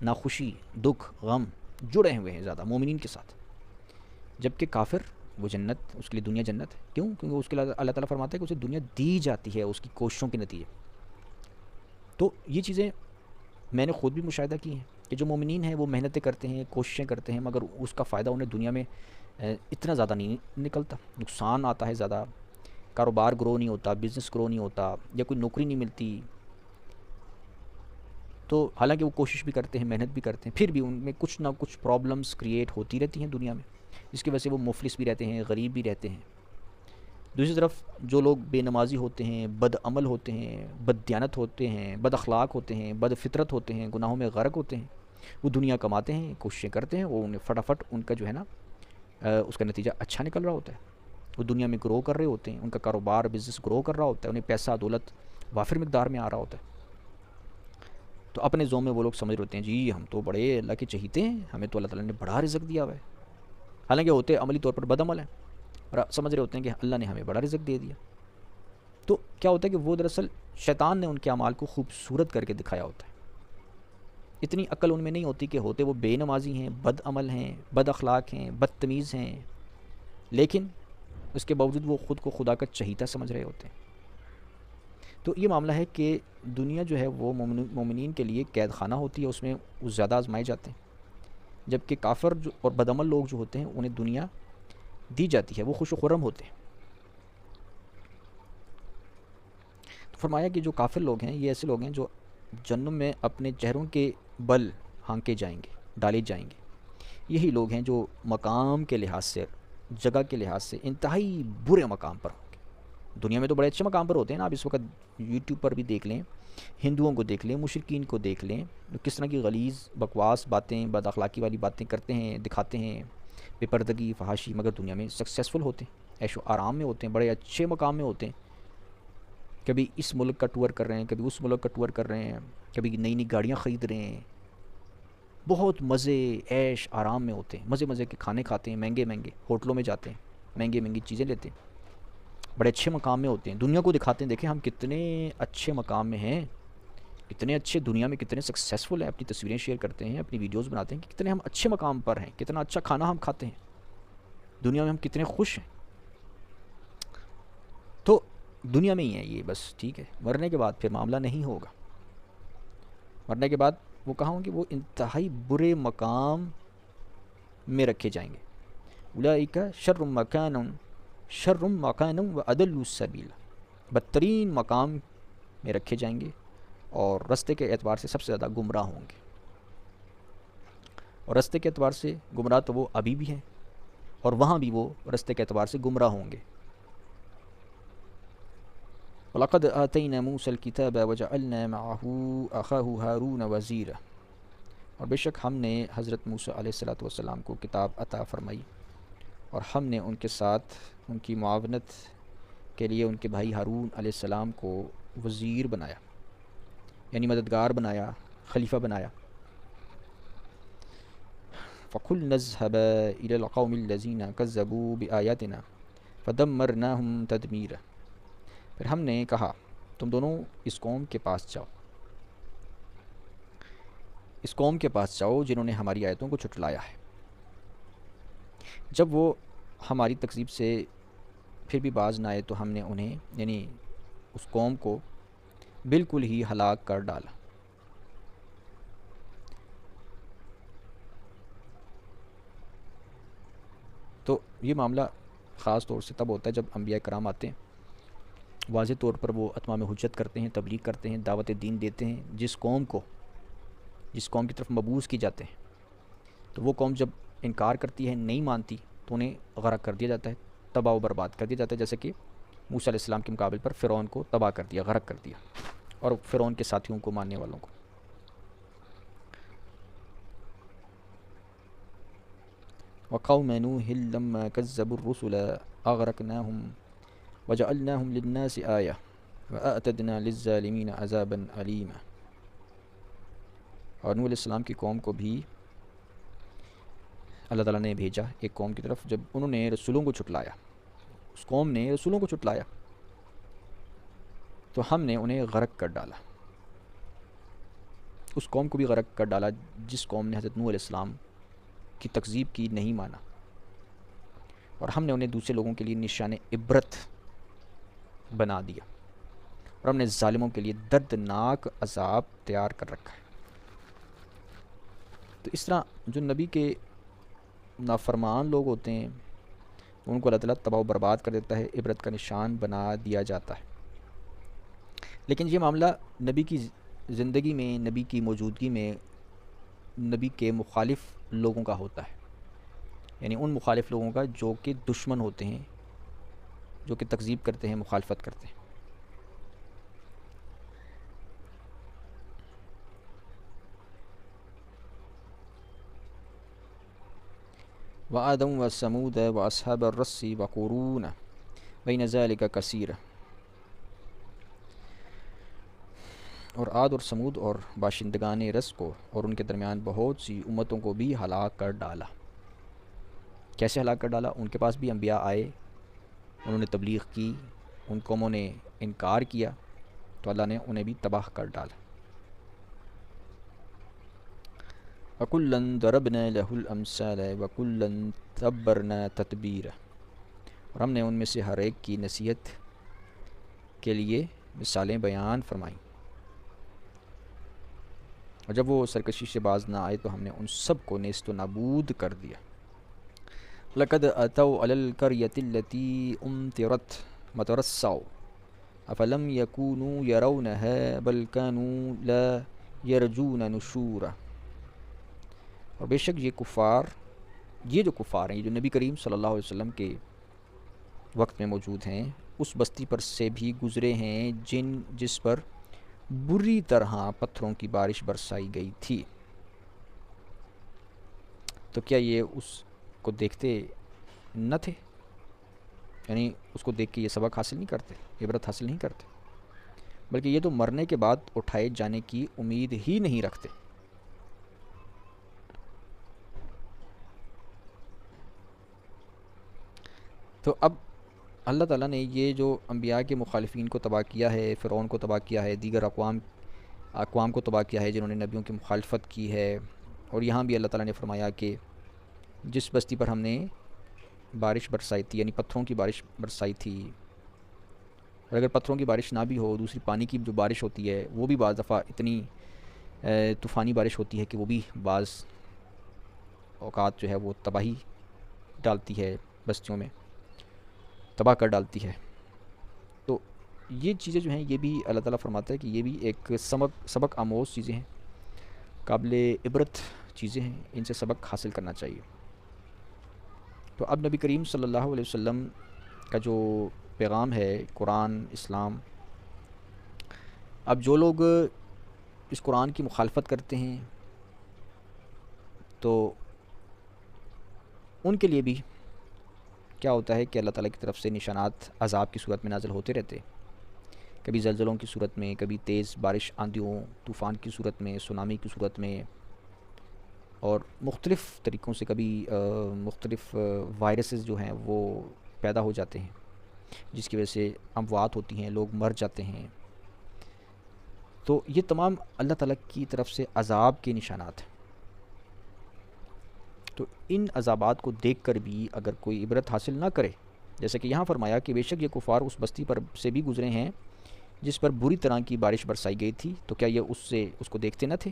ناخوشی، دکھ، غم جڑے ہوئے ہیں زیادہ مومنین کے ساتھ، جبکہ کافر وہ جنت، اس کے لیے دنیا جنت ہے۔ کیوں؟ کیونکہ اس کے لیے اللہ تعالیٰ فرماتا ہے کہ اسے دنیا دی جاتی ہے اس کی کوششوں کے نتیجے۔ تو یہ چیزیں میں نے خود بھی مشاہدہ کی ہیں کہ جو مومنین ہیں وہ محنتیں کرتے ہیں، کوششیں کرتے ہیں، مگر اس کا فائدہ انہیں دنیا میں اتنا زیادہ نہیں نکلتا، نقصان آتا ہے زیادہ، کاروبار گرو نہیں ہوتا، بزنس گرو نہیں ہوتا، یا کوئی نوکری نہیں ملتی۔ تو حالانکہ وہ کوشش بھی کرتے ہیں، محنت بھی کرتے ہیں، پھر بھی ان میں کچھ نہ کچھ پرابلمز کریٹ ہوتی رہتی ہیں دنیا میں، جس کی وجہ سے وہ مفلس بھی رہتے ہیں، غریب بھی رہتے ہیں۔ دوسری طرف جو لوگ بے نمازی ہوتے ہیں، بد عمل ہوتے ہیں، بد دیانت ہوتے ہیں، بد اخلاق ہوتے ہیں، بد فطرت ہوتے ہیں، گناہوں میں غرق ہوتے ہیں، وہ دنیا کماتے ہیں، کوششیں کرتے ہیں، وہ انہیں فٹافٹ ان کا جو ہے نا اس کا نتیجہ اچھا نکل رہا ہوتا ہے، وہ دنیا میں گرو کر رہے ہوتے ہیں، ان کا کاروبار بزنس گرو کر رہا ہوتا ہے، انہیں پیسہ دولت وافر مقدار میں آ رہا ہوتا ہے۔ تو اپنے ذوق میں وہ لوگ سمجھ رہے ہوتے ہیں جی ہم تو بڑے اللہ کے چہیتے ہیں، ہمیں تو اللہ تعالیٰ نے بڑا رزق دیا ہوا ہے، حالانکہ ہوتے عملی طور پر بد عمل ہیں، اور سمجھ رہے ہوتے ہیں کہ اللہ نے ہمیں بڑا رزق دے دیا۔ تو کیا ہوتا ہے کہ وہ دراصل شیطان نے ان کے اعمال کو خوبصورت کر کے دکھایا ہوتا ہے. اتنی عقل ان میں نہیں ہوتی کہ ہوتے وہ بے نمازی ہیں، بد عمل ہیں، بد اخلاق ہیں، بدتمیز ہیں، لیکن اس کے باوجود وہ خود کو خدا کا چہیتا سمجھ رہے ہوتے ہیں. تو یہ معاملہ ہے کہ دنیا جو ہے وہ مومنین کے لیے قید خانہ ہوتی ہے، اس میں وہ زیادہ آزمائے جاتے ہیں، جبکہ کافر جو اور بدعمل لوگ جو ہوتے ہیں انہیں دنیا دی جاتی ہے، وہ خوش و خرم ہوتے ہیں. تو فرمایا کہ جو کافر لوگ ہیں یہ ایسے لوگ ہیں جو جہنم میں اپنے چہروں کے بل ہانکے جائیں گے، ڈالے جائیں گے. یہی لوگ ہیں جو مقام کے لحاظ سے، جگہ کے لحاظ سے انتہائی برے مقام پر ہوں گے. دنیا میں تو بڑے اچھے مقام پر ہوتے ہیں نا، آپ اس وقت یوٹیوب پر بھی دیکھ لیں، ہندوؤں کو دیکھ لیں، مشرکین کو دیکھ لیں، کس طرح کی غلیظ بکواس باتیں، بد اخلاقی والی باتیں کرتے ہیں، دکھاتے ہیں، بے پردگی، فحاشی، مگر دنیا میں سکسیزفل ہوتے ہیں، عیش و آرام میں ہوتے ہیں، بڑے اچھے مقام میں ہوتے ہیں. کبھی اس ملک کا ٹور کر رہے ہیں، کبھی اس ملک کا ٹور کر رہے ہیں، کبھی نئی نئی گاڑیاں خرید رہے ہیں، بہت مزے عیش آرام میں ہوتے ہیں، مزے مزے کے کھانے کھاتے ہیں، مہنگے مہنگے ہوٹلوں میں جاتے ہیں، مہنگی مہنگی چیزیں لیتے ہیں، بڑے اچھے مقام میں ہوتے ہیں. دنیا کو دکھاتے ہیں دیکھیں ہم کتنے اچھے مقام میں ہیں، کتنے اچھے دنیا میں، کتنے سکسیزفل ہیں، اپنی تصویریں شیئر کرتے ہیں، اپنی ویڈیوز بناتے ہیں کہ کتنے ہم اچھے مقام پر ہیں، کتنا اچھا کھانا ہم کھاتے ہیں، دنیا میں ہم کتنے خوش ہیں. تو دنیا میں ہی ہے یہ بس، ٹھیک ہے. مرنے کے بعد پھر معاملہ نہیں ہوگا. مرنے کے بعد وہ کہاں ہوں گے؟ وہ انتہائی برے مقام میں رکھے جائیں گے. اولئک شر مکان و اضل السبیل، بدترین مقام میں رکھے جائیں گے اور رستے کے اعتبار سے سب سے زیادہ گمراہ ہوں گے. اور رستے کے اعتبار سے گمراہ تو وہ ابھی بھی ہیں، اور وہاں بھی وہ رستے کے اعتبار سے گمراہ ہوں گے. وَلَقَدْ آتَيْنَا مُوسَى الْكِتَابَ وَجَعَلْنَا مَعَهُ أَخَاهُ هَارُونَ وَزِيرًا، اور بے شک ہم نے حضرت موسیٰ علیہ السلام کو کتاب عطا فرمائی اور ہم نے ان کے ساتھ ان کی معاونت کے لیے ان کے بھائی ہارون علیہ السلام کو وزیر بنایا، یعنی مددگار بنایا، خلیفہ بنایا. فَقُلْنَا اذْهَبَا إِلَى الْقَوْمِ الَّذِينَ كَذَّبُوا بِآيَاتِنَا فَدَمَّرْنَاهُمْ تَدْمِيرًا، پھر ہم نے کہا تم دونوں اس قوم کے پاس جاؤ، اس قوم کے پاس جاؤ جنہوں نے ہماری آیتوں کو جھٹلایا ہے. جب وہ ہماری تکذیب سے پھر بھی باز نہ آئے تو ہم نے انہیں، یعنی اس قوم کو، بالکل ہی ہلاک کر ڈالا. تو یہ معاملہ خاص طور سے تب ہوتا ہے جب انبیاء کرام آتے ہیں، واضح طور پر وہ اتمام حجت کرتے ہیں، تبلیغ کرتے ہیں، دعوت دین دیتے ہیں جس قوم کی طرف مبعوث کی جاتے ہیں. تو وہ قوم جب انکار کرتی ہے، نہیں مانتی، تو انہیں غرق کر دیا جاتا ہے، تباہ و برباد کر دیا جاتا ہے، جیسے کہ موسیٰ علیہ السلام کے مقابل پر فرعون کو تباہ کر دیا، غرق کر دیا، اور فرعون کے ساتھیوں کو، ماننے والوں کو. وَقَوْمَ نُوحٍ لَمَّا كَذَّبُوا الرُّسُلَ أَغْرَقْنَاهُمْ وَجَعَلْنَاهُمْ لِلنَّاسِ آيَةً وَأَعْتَدْنَا لِلظَّالِمِينَ عَذَابًا أَلِيمًا. اور نوح علیہ السلام کی قوم کو بھی اللہ تعالیٰ نے بھیجا ایک قوم کی طرف، جب انہوں نے رسولوں کو چھٹلایا، اس قوم نے رسولوں کو چھٹلایا، تو ہم نے انہیں غرق کر ڈالا. اس قوم کو بھی غرق کر ڈالا جس قوم نے حضرت نوح علیہ السلام کی تکذیب کی، نہیں مانا، اور ہم نے انہیں دوسرے لوگوں کے لیے نشان عبرت بنا دیا، اور ہم نے ظالموں کے لیے دردناک عذاب تیار کر رکھا ہے. تو اس طرح جو نبی کے نافرمان لوگ ہوتے ہیں ان کو اللہ تعالیٰ تباہ و برباد کر دیتا ہے، عبرت کا نشان بنا دیا جاتا ہے. لیکن یہ معاملہ نبی کی زندگی میں، نبی کی موجودگی میں، نبی کے مخالف لوگوں کا ہوتا ہے، یعنی ان مخالف لوگوں کا جو کہ دشمن ہوتے ہیں، جو کہ تکذیب کرتے ہیں، مخالفت کرتے ہیں. وَعَادًا وَثَمُودَ وَأَصْحَابَ الرَّسِّ وَقُرُونًا بَيْنَ ذَلِكَ كَثِيرًا، اور عاد اور سمود اور باشندگان رس کو اور ان کے درمیان بہت سی امتوں کو بھی ہلاک کر ڈالا. کیسے ہلاک کر ڈالا؟ ان کے پاس بھی انبیاء آئے، انہوں نے تبلیغ کی، ان قوموں نے انکار کیا تو اللہ نے انہیں بھی تباہ کر ڈالا۔ وَكُلًّا ضَرَبْنَا لَهُ الْأَمْثَالَ وَكُلًّا تَبَّرْنَا تَتْبِيرًا، اور ہم نے ان میں سے ہر ایک کی نصیحت کے لیے مثالیں بیان فرمائیں، اور جب وہ سرکشی سے باز نہ آئے تو ہم نے ان سب کو نیست و نابود کر دیا۔ لَقَدْ أَتَوْا عَلَى الْقَرْيَةِ الَّتِي أُمْطِرَتْ مَطَرَ السَّوْءِ أَفَلَمْ يَكُونُوا يَرَوْنَهَا بَلْ كَانُوا لَا يَرْجُونَ نُشُورًا، اور بے شک یہ جو کفار ہیں، یہ جو نبی کریم صلی اللہ علیہ وسلم کے وقت میں موجود ہیں، اس بستی پر سے بھی گزرے ہیں جس پر بری طرح پتھروں کی بارش برسائی گئی تھی، تو کیا یہ اس کو دیکھتے نہ تھے؟ یعنی اس کو دیکھ کے یہ سبق حاصل نہیں کرتے، عبرت حاصل نہیں کرتے، بلکہ یہ تو مرنے کے بعد اٹھائے جانے کی امید ہی نہیں رکھتے۔ تو اب اللہ تعالیٰ نے یہ جو انبیاء کے مخالفین کو تباہ کیا ہے، فرعون کو تباہ کیا ہے، دیگر اقوام کو تباہ کیا ہے جنہوں نے نبیوں کی مخالفت کی ہے، اور یہاں بھی اللہ تعالیٰ نے فرمایا کہ جس بستی پر ہم نے بارش برسائی تھی، یعنی پتھروں کی بارش برسائی تھی، اور اگر پتھروں کی بارش نہ بھی ہو، دوسری پانی کی جو بارش ہوتی ہے وہ بھی بعض دفعہ اتنی طوفانی بارش ہوتی ہے کہ وہ بھی بعض اوقات جو ہے وہ تباہی ڈالتی ہے، بستیوں میں تباہ کر ڈالتی ہے۔ تو یہ چیزیں جو ہیں یہ بھی اللہ تعالیٰ فرماتا ہے کہ یہ بھی ایک سبق آموز چیزیں ہیں، قابل عبرت چیزیں ہیں، ان سے سبق حاصل کرنا چاہیے۔ تو اب نبی کریم صلی اللہ علیہ وسلم کا جو پیغام ہے، قرآن، اسلام، اب جو لوگ اس قرآن کی مخالفت کرتے ہیں تو ان کے لیے بھی کیا ہوتا ہے کہ اللہ تعالیٰ کی طرف سے نشانات عذاب کی صورت میں نازل ہوتے رہتے، کبھی زلزلوں کی صورت میں، کبھی تیز بارش، آندھیوں، طوفان کی صورت میں، سونامی کی صورت میں، اور مختلف طریقوں سے کبھی مختلف وائرسز جو ہیں وہ پیدا ہو جاتے ہیں جس کی وجہ سے اموات ہوتی ہیں، لوگ مر جاتے ہیں۔ تو یہ تمام اللہ تعالیٰ کی طرف سے عذاب کے نشانات ہیں۔ تو ان عذابات کو دیکھ کر بھی اگر کوئی عبرت حاصل نہ کرے، جیسے کہ یہاں فرمایا کہ بے شک یہ کفار اس بستی پر سے بھی گزرے ہیں جس پر بری طرح کی بارش برسائی گئی تھی، تو کیا یہ اس کو دیکھتے نہ تھے؟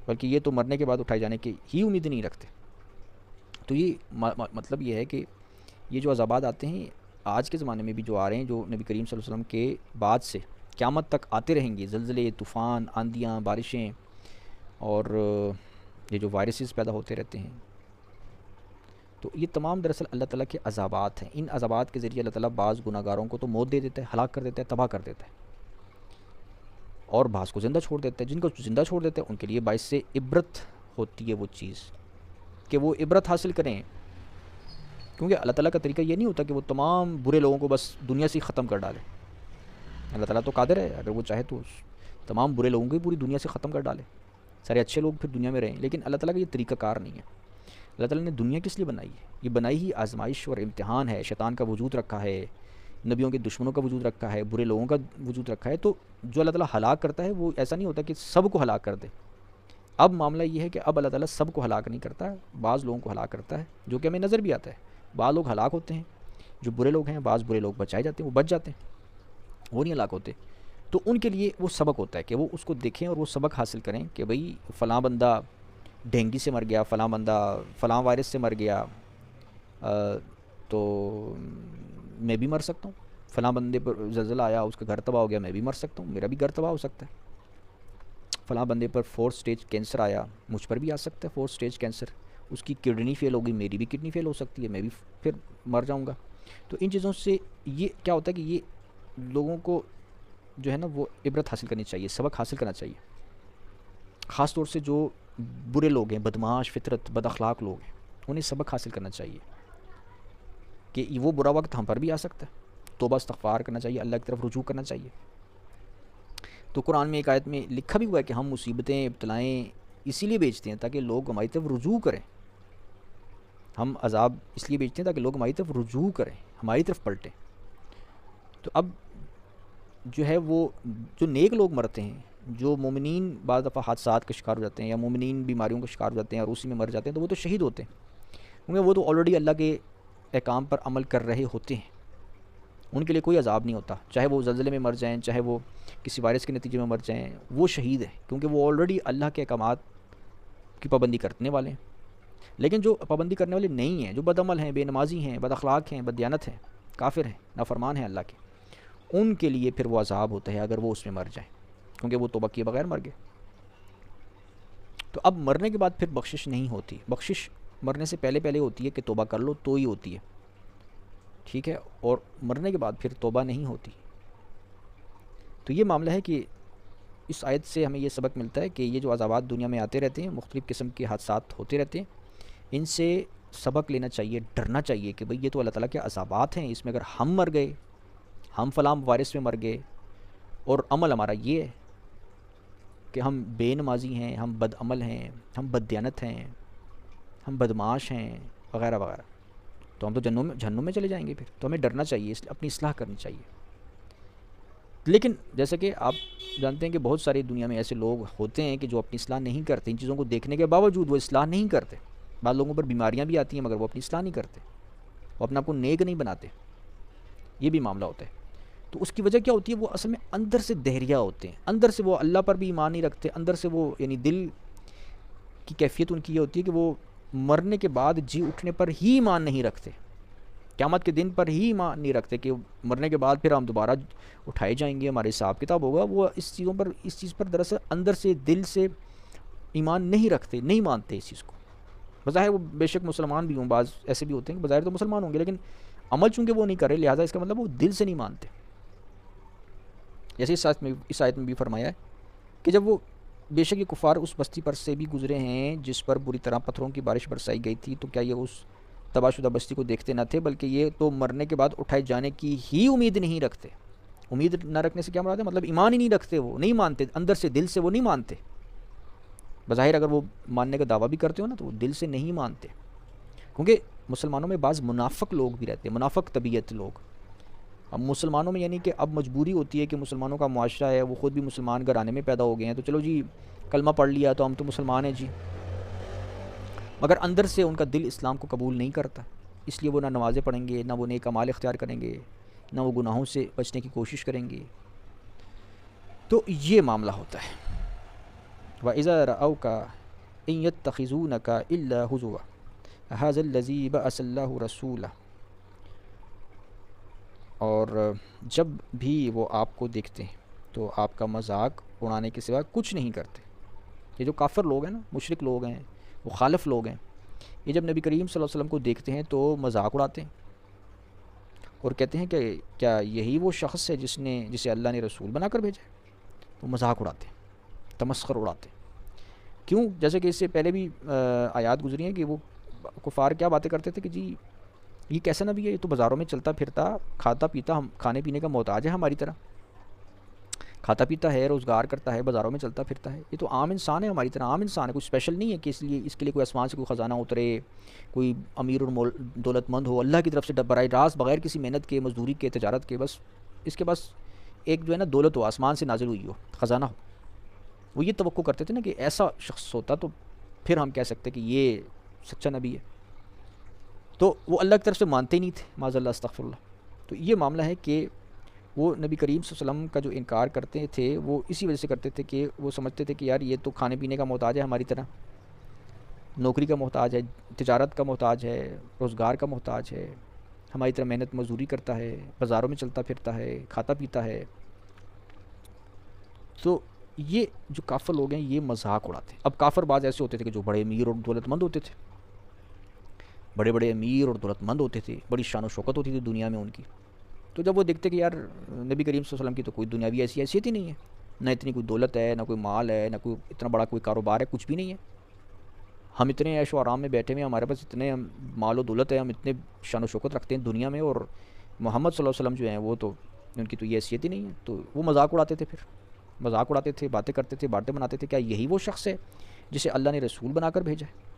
بلکہ یہ تو مرنے کے بعد اٹھائے جانے کی ہی امید نہیں رکھتے۔ تو یہ مطلب یہ ہے کہ یہ جو عذابات آتے ہیں آج کے زمانے میں بھی جو آ رہے ہیں، جو نبی کریم صلی اللہ علیہ وسلم کے بعد سے قیامت تک آتے رہیں گے، زلزلے، طوفان، آندھیاں، بارشیں، اور یہ جو وائرسز پیدا ہوتے رہتے ہیں، تو یہ تمام دراصل اللہ تعالیٰ کے عذابات ہیں۔ ان عذابات کے ذریعے اللہ تعالیٰ بعض گناہ گاروں کو تو موت دے دیتا ہے، ہلاک کر دیتا ہے، تباہ کر دیتا ہے، اور بعض کو زندہ چھوڑ دیتا ہے۔ جن کو زندہ چھوڑ دیتا ہے ان کے لیے باعث سے عبرت ہوتی ہے وہ چیز، کہ وہ عبرت حاصل کریں، کیونکہ اللہ تعالیٰ کا طریقہ یہ نہیں ہوتا کہ وہ تمام برے لوگوں کو بس دنیا سے ہی ختم کر ڈالے۔ اللہ تعالیٰ تو قادر ہے، اگر وہ چاہے تو تمام برے لوگوں کو پوری دنیا سے ختم کر ڈالے، سارے اچھے لوگ پھر دنیا میں رہیں، لیکن اللہ تعالیٰ کا یہ طریقہ کار نہیں ہے۔ اللہ تعالیٰ نے دنیا کس لیے بنائی ہے؟ یہ بنائی ہی آزمائش اور امتحان ہے۔ شیطان کا وجود رکھا ہے، نبیوں کے دشمنوں کا وجود رکھا ہے، برے لوگوں کا وجود رکھا ہے، تو جو اللہ تعالیٰ ہلاک کرتا ہے وہ ایسا نہیں ہوتا کہ سب کو ہلاک کر دے۔ اب معاملہ یہ ہے کہ اب اللہ تعالیٰ سب کو ہلاک نہیں کرتا، بعض لوگوں کو ہلاک کرتا ہے، جو کہ ہمیں نظر بھی آتا ہے۔ بعض لوگ ہلاک ہوتے ہیں، جو برے لوگ ہیں، بعض برے لوگ بچائے جاتے ہیں، وہ بچ جاتے ہیں، وہ نہیں ہلاک ہوتے۔ تو ان کے لیے وہ سبق ہوتا ہے کہ وہ اس کو دیکھیں اور وہ سبق حاصل کریں کہ بھئی فلاں بندہ ڈینگی سے مر گیا، فلاں بندہ فلاں وائرس سے مر گیا، تو میں بھی مر سکتا ہوں۔ فلاں بندے پر زلزلہ آیا، اس کا گھر تباہ ہو گیا، میں بھی مر سکتا ہوں، میرا بھی گھر تباہ ہو سکتا ہے۔ فلاں بندے پر 4 سٹیج کینسر آیا، مجھ پر بھی آ سکتا ہے 4 سٹیج کینسر۔ اس کی کڈنی فیل ہوگی، میری بھی کڈنی فیل ہو سکتی ہے، میں بھی پھر مر جاؤں گا۔ تو ان چیزوں سے یہ کیا ہوتا ہے کہ یہ لوگوں کو جو ہے نا وہ عبرت حاصل کرنی چاہیے، سبق حاصل کرنا چاہیے، خاص طور سے جو برے لوگ ہیں، بدمعاش، فطرت، بد اخلاق لوگ ہیں، انہیں سبق حاصل کرنا چاہیے کہ وہ برا وقت ہم پر بھی آ سکتا ہے، توبہ استغفار کرنا چاہیے، اللہ کی طرف رجوع کرنا چاہیے۔ تو قرآن میں ایک آیت میں لکھا بھی ہوا ہے کہ ہم مصیبتیں، ابتلائیں اسی لیے بیچتے ہیں تاکہ لوگ ہماری طرف رجوع کریں۔ ہم عذاب اس لیے بیچتے ہیں تاکہ لوگ ہماری طرف رجوع کریں، ہماری طرف پلٹیں۔ تو اب جو ہے وہ جو نیک لوگ مرتے ہیں، جو مومنین بعض دفعہ حادثات کا شکار ہو جاتے ہیں یا مومنین بیماریوں کا شکار ہو جاتے ہیں اور اسی میں مر جاتے ہیں، تو وہ تو شہید ہوتے ہیں، کیونکہ وہ تو آلریڈی اللہ کے احکام پر عمل کر رہے ہوتے ہیں، ان کے لیے کوئی عذاب نہیں ہوتا، چاہے وہ زلزلے میں مر جائیں، چاہے وہ کسی وائرس کے نتیجے میں مر جائیں، وہ شہید ہیں کیونکہ وہ آلریڈی اللہ کے احکامات کی پابندی کرنے والے ہیں۔ لیکن جو پابندی کرنے والے نہیں ہیں، جو بد عمل ہیں، بے نمازی ہیں، بد اخلاق ہیں، بد دیانت ہیں، کافر ہیں، نافرمان ہیں اللہ کے، ان کے لیے پھر وہ عذاب ہوتا ہے اگر وہ اس میں مر جائیں، کیونکہ وہ توبہ کیے بغیر مر گئے۔ تو اب مرنے کے بعد پھر بخشش نہیں ہوتی، بخشش مرنے سے پہلے پہلے ہوتی ہے کہ توبہ کر لو تو ہی ہوتی ہے، ٹھیک ہے، اور مرنے کے بعد پھر توبہ نہیں ہوتی۔ تو یہ معاملہ ہے کہ اس آیت سے ہمیں یہ سبق ملتا ہے کہ یہ جو عذابات دنیا میں آتے رہتے ہیں، مختلف قسم کے حادثات ہوتے رہتے ہیں، ان سے سبق لینا چاہیے، ڈرنا چاہیے کہ بھئی یہ تو اللہ تعالیٰ کے عذابات ہیں، اس میں اگر ہم مر گئے، ہم فلاں وائرس میں مر گئے اور عمل ہمارا یہ ہے کہ ہم بے نمازی ہیں، ہم بد عمل ہیں، ہم بد دیانت ہیں، ہم بدمعاش ہیں، وغیرہ وغیرہ، تو ہم تو جہنم میں چلے جائیں گے۔ پھر تو ہمیں ڈرنا چاہیے، اس لیے اپنی اصلاح کرنی چاہیے۔ لیکن جیسا کہ آپ جانتے ہیں کہ بہت ساری دنیا میں ایسے لوگ ہوتے ہیں کہ جو اپنی اصلاح نہیں کرتے، ان چیزوں کو دیکھنے کے باوجود وہ اصلاح نہیں کرتے۔ بعض لوگوں پر بیماریاں بھی آتی ہیں مگر وہ اپنی اصلاح نہیں کرتے، وہ اپنے آپ کو نیک نہیں بناتے، یہ بھی معاملہ ہوتا ہے۔ تو اس کی وجہ کیا ہوتی ہے؟ وہ اصل میں اندر سے دہریہ ہوتے ہیں، اندر سے وہ اللہ پر بھی ایمان نہیں رکھتے، اندر سے وہ یعنی دل کی کیفیت ان کی یہ ہوتی ہے کہ وہ مرنے کے بعد جی اٹھنے پر ہی ایمان نہیں رکھتے، قیامت کے دن پر ہی ایمان نہیں رکھتے کہ مرنے کے بعد پھر ہم دوبارہ اٹھائے جائیں گے، ہمارے حساب کتاب ہوگا۔ وہ اس چیز پر دراصل اندر سے دل سے ایمان نہیں رکھتے، نہیں مانتے اس چیز کو۔ بظاہر وہ بے شک مسلمان بھی ہوں، بعض ایسے بھی ہوتے ہیں کہ بظاہر تو مسلمان ہوں گے لیکن عمل چونکہ وہ نہیں کر رہے، لہٰذا اس کا مطلب وہ دل سے نہیں مانتے۔ جیسے اس آیت میں بھی فرمایا ہے کہ جب وہ بے شک یہ کفار اس بستی پر سے بھی گزرے ہیں جس پر بری طرح پتھروں کی بارش برسائی گئی تھی، تو کیا یہ اس تباہ شدہ بستی کو دیکھتے نہ تھے، بلکہ یہ تو مرنے کے بعد اٹھائے جانے کی ہی امید نہیں رکھتے۔ امید نہ رکھنے سے کیا مراد ہے؟ مطلب ایمان ہی نہیں رکھتے، وہ نہیں مانتے، اندر سے دل سے وہ نہیں مانتے۔ بظاہر اگر وہ ماننے کا دعویٰ بھی کرتے ہو نا تو وہ دل سے نہیں مانتے، کیونکہ مسلمانوں میں بعض منافق لوگ بھی رہتے ہیں، منافق طبیعت لوگ۔ اب مسلمانوں میں یعنی کہ اب مجبوری ہوتی ہے کہ مسلمانوں کا معاشرہ ہے، وہ خود بھی مسلمان گھرانے میں پیدا ہو گئے ہیں، تو چلو جی کلمہ پڑھ لیا تو ہم تو مسلمان ہیں جی، مگر اندر سے ان کا دل اسلام کو قبول نہیں کرتا، اس لیے وہ نہ نمازیں پڑھیں گے، نہ وہ نیک اعمال اختیار کریں گے، نہ وہ گناہوں سے بچنے کی کوشش کریں گے۔ تو یہ معاملہ ہوتا ہے۔ وَإِذَا رَأَوْكَ إِن يَتَّخِذُونَكَ إِلَّا هُزُوًا هَذَا الَّذِي بَعَثَ اللَّهُ رَسُولًا، اور جب بھی وہ آپ کو دیکھتے ہیں تو آپ کا مذاق اڑانے کے سوا کچھ نہیں کرتے۔ یہ جو کافر لوگ ہیں نا، مشرک لوگ ہیں، مخالف لوگ ہیں، یہ جب نبی کریم صلی اللہ علیہ وسلم کو دیکھتے ہیں تو مذاق اڑاتے ہیں اور کہتے ہیں کہ کیا یہی وہ شخص ہے جسے اللہ نے رسول بنا کر بھیجا ہے؟ وہ مذاق اڑاتے ہیں، تمسخر اڑاتے ہیں۔ کیوں؟ جیسے کہ اس سے پہلے بھی آیات گزری ہیں کہ وہ کفار کیا باتیں کرتے تھے کہ جی یہ کیسا نبی ہے، یہ تو بازاروں میں چلتا پھرتا، کھاتا پیتا، ہم کھانے پینے کا محتاج ہے ہماری طرح، کھاتا پیتا ہے، روزگار کرتا ہے، بازاروں میں چلتا پھرتا ہے، یہ تو عام انسان ہے ہماری طرح، عام انسان ہے، کوئی اسپیشل نہیں ہے کہ اس کے لیے کوئی آسمان سے کوئی خزانہ اترے، کوئی امیر اور دولت مند ہو، اللہ کی طرف سے براہ راست بغیر کسی محنت کے، مزدوری کے، تجارت کے، بس اس کے پاس ایک جو ہے نا دولت ہو، آسمان سے نازل ہوئی ہو، خزانہ ہو۔ وہ یہ توقع کرتے تھے نا کہ ایسا شخص ہوتا تو پھر ہم کہہ سکتے کہ یہ سچا نبی ہے، تو وہ اللہ کی طرف سے مانتے ہی نہیں تھے، معاذ اللہ، استغفر اللہ۔ تو یہ معاملہ ہے کہ وہ نبی کریم صلی اللہ علیہ وسلم کا جو انکار کرتے تھے وہ اسی وجہ سے کرتے تھے کہ وہ سمجھتے تھے کہ یار یہ تو کھانے پینے کا محتاج ہے ہماری طرح، نوکری کا محتاج ہے، تجارت کا محتاج ہے، روزگار کا محتاج ہے، ہماری طرح محنت مزدوری کرتا ہے، بازاروں میں چلتا پھرتا ہے، کھاتا پیتا ہے۔ تو یہ جو کافر لوگ ہیں یہ مذاق اڑاتے ہیں۔ اب کافر بعض ایسے ہوتے تھے کہ جو بڑے امیر اور دولت مند ہوتے تھے، بڑے بڑے امیر اور دولت مند ہوتے تھے، بڑی شان و شوکت ہوتی تھی دنیا میں ان کی، تو جب وہ دیکھتے کہ یار نبی کریم صلی اللہ علیہ وسلم کی تو کوئی دنیاوی ایسی حیثیت ہی نہیں ہے، نہ اتنی کوئی دولت ہے، نہ کوئی مال ہے، نہ کوئی اتنا بڑا کوئی کاروبار ہے، کچھ بھی نہیں ہے، ہم اتنے عیش و آرام میں بیٹھے ہوئے ہیں، ہمارے پاس اتنے مال و دولت ہے، ہم اتنے شان و شوکت رکھتے ہیں دنیا میں، اور محمد صلی اللہ علیہ وسلم جو ہیں وہ تو ان کی تو یہ حیثیت ہی نہیں ہے۔ تو وہ مذاق اڑاتے تھے، پھر مذاق اڑاتے تھے، باتیں کرتے تھے، باتیں بناتے تھے، کیا یہی وہ شخص ہے جسے اللہ نے رسول بنا کر بھیجا ہے؟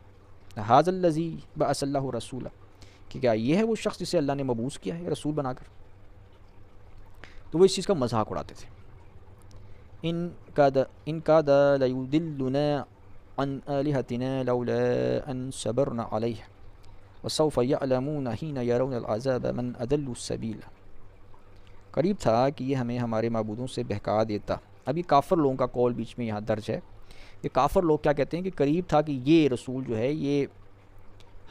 ھذا الذی بعث اللہ رسولا، کہ کیا یہ ہے وہ شخص جسے اللہ نے مبعوث کیا ہے رسول بنا کر؟ تو وہ اس چیز کا مذاق اڑاتے تھے. ان کاد لیضلنا عن آلهتنا لولا ان صبرنا علیہ وسوف یعلمون حین یرون العذاب من اضل السبیل. قریب تھا کہ یہ ہمیں ہمارے معبودوں سے بہکا دیتا. اب یہ کافر لوگوں کا قول بیچ میں یہاں درج ہے. یہ کافر لوگ کیا کہتے ہیں کہ قریب تھا کہ یہ رسول جو ہے یہ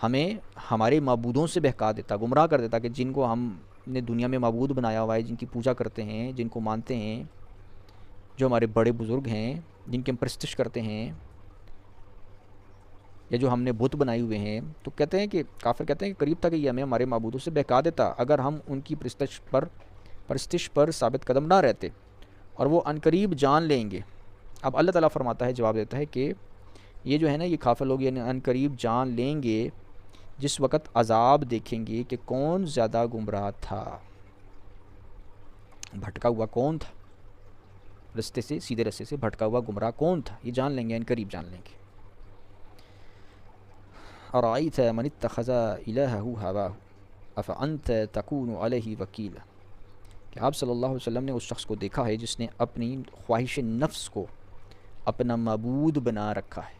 ہمیں ہمارے معبودوں سے بہکا دیتا, گمراہ کر دیتا, کہ جن کو ہم نے دنیا میں معبود بنایا ہوا ہے, جن کی پوجا کرتے ہیں, جن کو مانتے ہیں, جو ہمارے بڑے بزرگ ہیں, جن کی ہم پرستش کرتے ہیں, یا جو ہم نے بت بنائے ہوئے ہیں. تو کہتے ہیں کہ کافر کہتے ہیں کہ قریب تھا کہ یہ ہمیں ہمارے معبودوں سے بہکا دیتا اگر ہم ان کی پرستش پر ثابت قدم نہ رہتے, اور وہ عنقریب جان لیں گے. اب اللہ تعالیٰ فرماتا ہے, جواب دیتا ہے کہ یہ جو ہے نا, یہ کافر لوگ یہ عنقریب جان لیں گے جس وقت عذاب دیکھیں گے کہ کون زیادہ گمراہ تھا, بھٹکا ہوا کون تھا, رستے سے, سیدھے رستے سے بھٹکا ہوا گمراہ کون تھا, یہ جان لیں گے, عنقریب جان لیں گے. ارأیت من اتخذ الہہ ہواہ افانت تکون علیہ وکیلا. کہ آپ صلی اللہ علیہ وسلم نے اس شخص کو دیکھا ہے جس نے اپنی خواہش نفس کو اپنا معبود بنا رکھا ہے,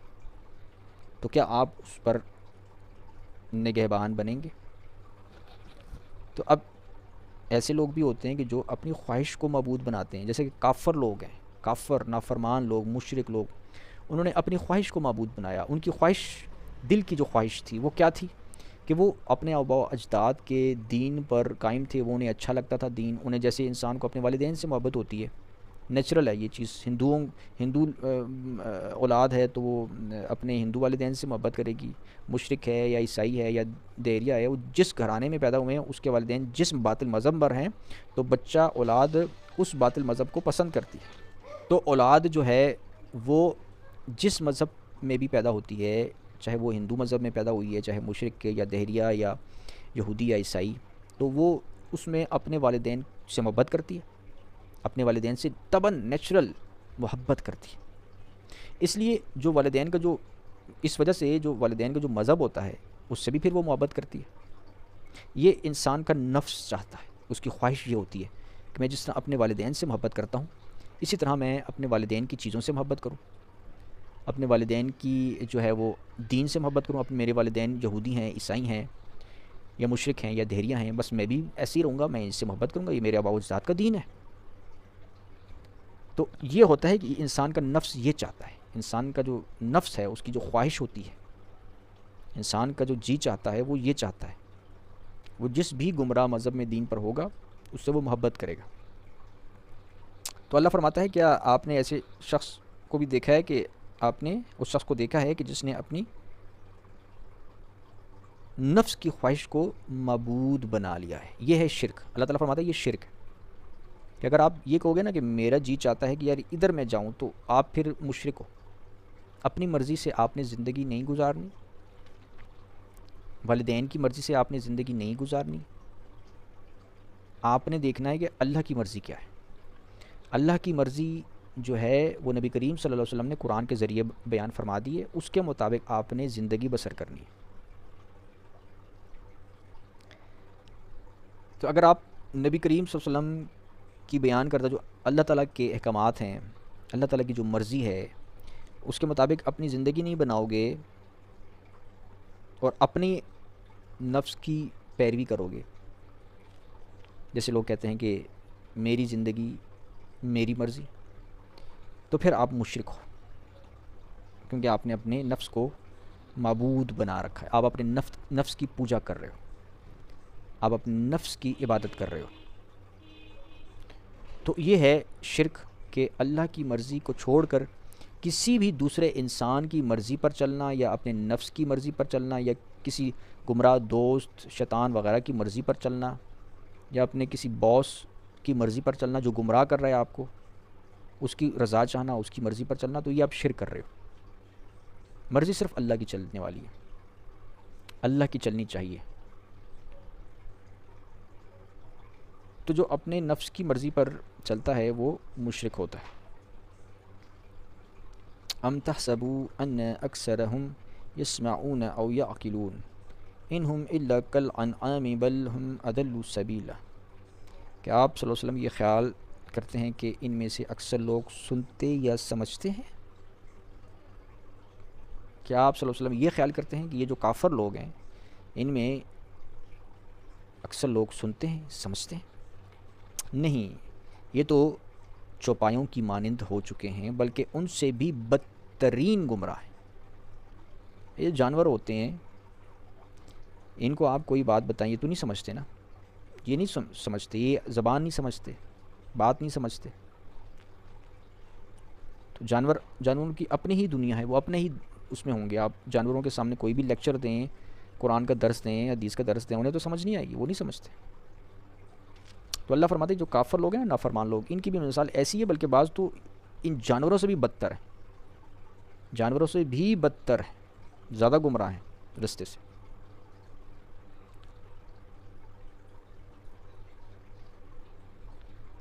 تو کیا آپ اس پر نگہبان بنیں گے؟ تو اب ایسے لوگ بھی ہوتے ہیں کہ جو اپنی خواہش کو معبود بناتے ہیں, جیسے کہ کافر لوگ ہیں, کافر نافرمان لوگ, مشرک لوگ, انہوں نے اپنی خواہش کو معبود بنایا. ان کی خواہش, دل کی جو خواہش تھی وہ کیا تھی کہ وہ اپنے آباء و اجداد کے دین پر قائم تھے, وہ انہیں اچھا لگتا تھا دین. انہیں جیسے انسان کو اپنے والدین سے محبت ہوتی ہے, نیچرل ہے یہ چیز. ہندو اولاد ہے تو وہ اپنے ہندو والدین سے محبت کرے گی. مشرک ہے یا عیسائی ہے یا دیریا ہے, وہ جس گھرانے میں پیدا ہوئے ہیں اس کے والدین جس باطل مذہب پر ہیں تو بچہ اولاد اس باطل مذہب کو پسند کرتی ہے. تو اولاد جو ہے وہ جس مذہب میں بھی پیدا ہوتی ہے, چاہے وہ ہندو مذہب میں پیدا ہوئی ہے, چاہے مشرک یا دہریہ یا یہودی یا عیسائی, تو وہ اس میں اپنے والدین سے محبت کرتی ہے, اپنے والدین سے طبعاً نیچرل محبت کرتی ہے. اس لیے جو والدین کا جو, اس وجہ سے جو والدین کا جو مذہب ہوتا ہے اس سے بھی پھر وہ محبت کرتی ہے. یہ انسان کا نفس چاہتا ہے, اس کی خواہش یہ ہوتی ہے کہ میں جس طرح اپنے والدین سے محبت کرتا ہوں اسی طرح میں اپنے والدین کی چیزوں سے محبت کروں, اپنے والدین کی جو ہے وہ دین سے محبت کروں. اپنے میرے والدین یہودی ہیں, عیسائی ہیں یا مشرک ہیں یا دہریہ ہیں, بس میں بھی ایسے ہی رہوں گا, میں ان سے محبت کروں گا, یہ میرے آباء و اجداد کا دین ہے. تو یہ ہوتا ہے کہ انسان کا نفس یہ چاہتا ہے, انسان کا جو نفس ہے اس کی جو خواہش ہوتی ہے, انسان کا جو جی چاہتا ہے وہ یہ چاہتا ہے, وہ جس بھی گمراہ مذہب میں دین پر ہوگا اس سے وہ محبت کرے گا. تو اللہ فرماتا ہے کیا آپ نے ایسے شخص کو بھی دیکھا ہے کہ آپ نے اس شخص کو دیکھا ہے کہ جس نے اپنی نفس کی خواہش کو معبود بنا لیا ہے. یہ ہے شرک. اللہ تعالیٰ فرماتا ہے یہ شرک ہے کہ اگر آپ یہ کہو گے نا کہ میرا جی چاہتا ہے کہ یار ادھر میں جاؤں, تو آپ پھر مشرک ہو. اپنی مرضی سے آپ نے زندگی نہیں گزارنی, والدین کی مرضی سے آپ نے زندگی نہیں گزارنی. آپ نے دیکھنا ہے کہ اللہ کی مرضی کیا ہے. اللہ کی مرضی جو ہے وہ نبی کریم صلی اللہ علیہ وسلم نے قرآن کے ذریعے بیان فرما دی ہے, اس کے مطابق آپ نے زندگی بسر کرنی ہے. تو اگر آپ نبی کریم صلی اللہ علیہ وسلم کی بیان کردہ جو اللہ تعالیٰ کے احکامات ہیں, اللہ تعالیٰ کی جو مرضی ہے, اس کے مطابق اپنی زندگی نہیں بناؤ گے اور اپنی نفس کی پیروی کرو گے, جیسے لوگ کہتے ہیں کہ میری زندگی میری مرضی, تو پھر آپ مشرک ہو, کیونکہ آپ نے اپنے نفس کو معبود بنا رکھا ہے. آپ اپنے نفس کی پوجا کر رہے ہو, آپ اپنے نفس کی عبادت کر رہے ہو. تو یہ ہے شرک کہ اللہ کی مرضی کو چھوڑ کر کسی بھی دوسرے انسان کی مرضی پر چلنا, یا اپنے نفس کی مرضی پر چلنا, یا کسی گمراہ دوست شیطان وغیرہ کی مرضی پر چلنا, یا اپنے کسی باس کی مرضی پر چلنا جو گمراہ کر رہا ہے آپ کو, اس کی رضا چاہنا, اس کی مرضی پر چلنا. تو یہ آپ شرک کر رہے ہو. مرضی صرف اللہ کی چلنے والی ہے, اللہ کی چلنی چاہیے. تو جو اپنے نفس کی مرضی پر چلتا ہے وہ مشرک ہوتا ہے. ام تحسبوا ان اکثرهم يسمعون او يعقلون انهم الا كالانعام بل هم اضل سبیلا. کہ آپ صلی اللہ علیہ وسلم یہ خیال کرتے ہیں کہ ان میں سے اکثر لوگ سنتے یا سمجھتے ہیں؟ کیا آپ صلی اللہ علیہ وسلم یہ خیال کرتے ہیں کہ یہ جو کافر لوگ ہیں ان میں اکثر لوگ سنتے ہیں سمجھتے ہیں؟ نہیں، یہ تو چوپایوں کی مانند ہو چکے ہیں، بلکہ ان سے بھی بدترین گمراہ ہیں۔ یہ جانور ہوتے ہیں، ان کو آپ کوئی بات بتائیں یہ تو نہیں سمجھتے نا، یہ نہیں سمجھتے، یہ زبان نہیں سمجھتے، بات نہیں سمجھتے۔ تو جانوروں کی اپنی ہی دنیا ہے، وہ اپنے ہی اس میں ہوں گے۔ آپ جانوروں کے سامنے کوئی بھی لیکچر دیں، قرآن کا درس دیں، حدیث کا درس دیں، انہیں تو سمجھ نہیں آئے گی، وہ نہیں سمجھتے۔ تو اللہ فرماتے ہیں جو کافر لوگ ہیں نا، نافرمان لوگ، ان کی بھی مثال ایسی ہے، بلکہ بعض تو ان جانوروں سے بھی بدتر ہے، جانوروں سے بھی بدتر ہے، زیادہ گمراہ ہیں رستے سے۔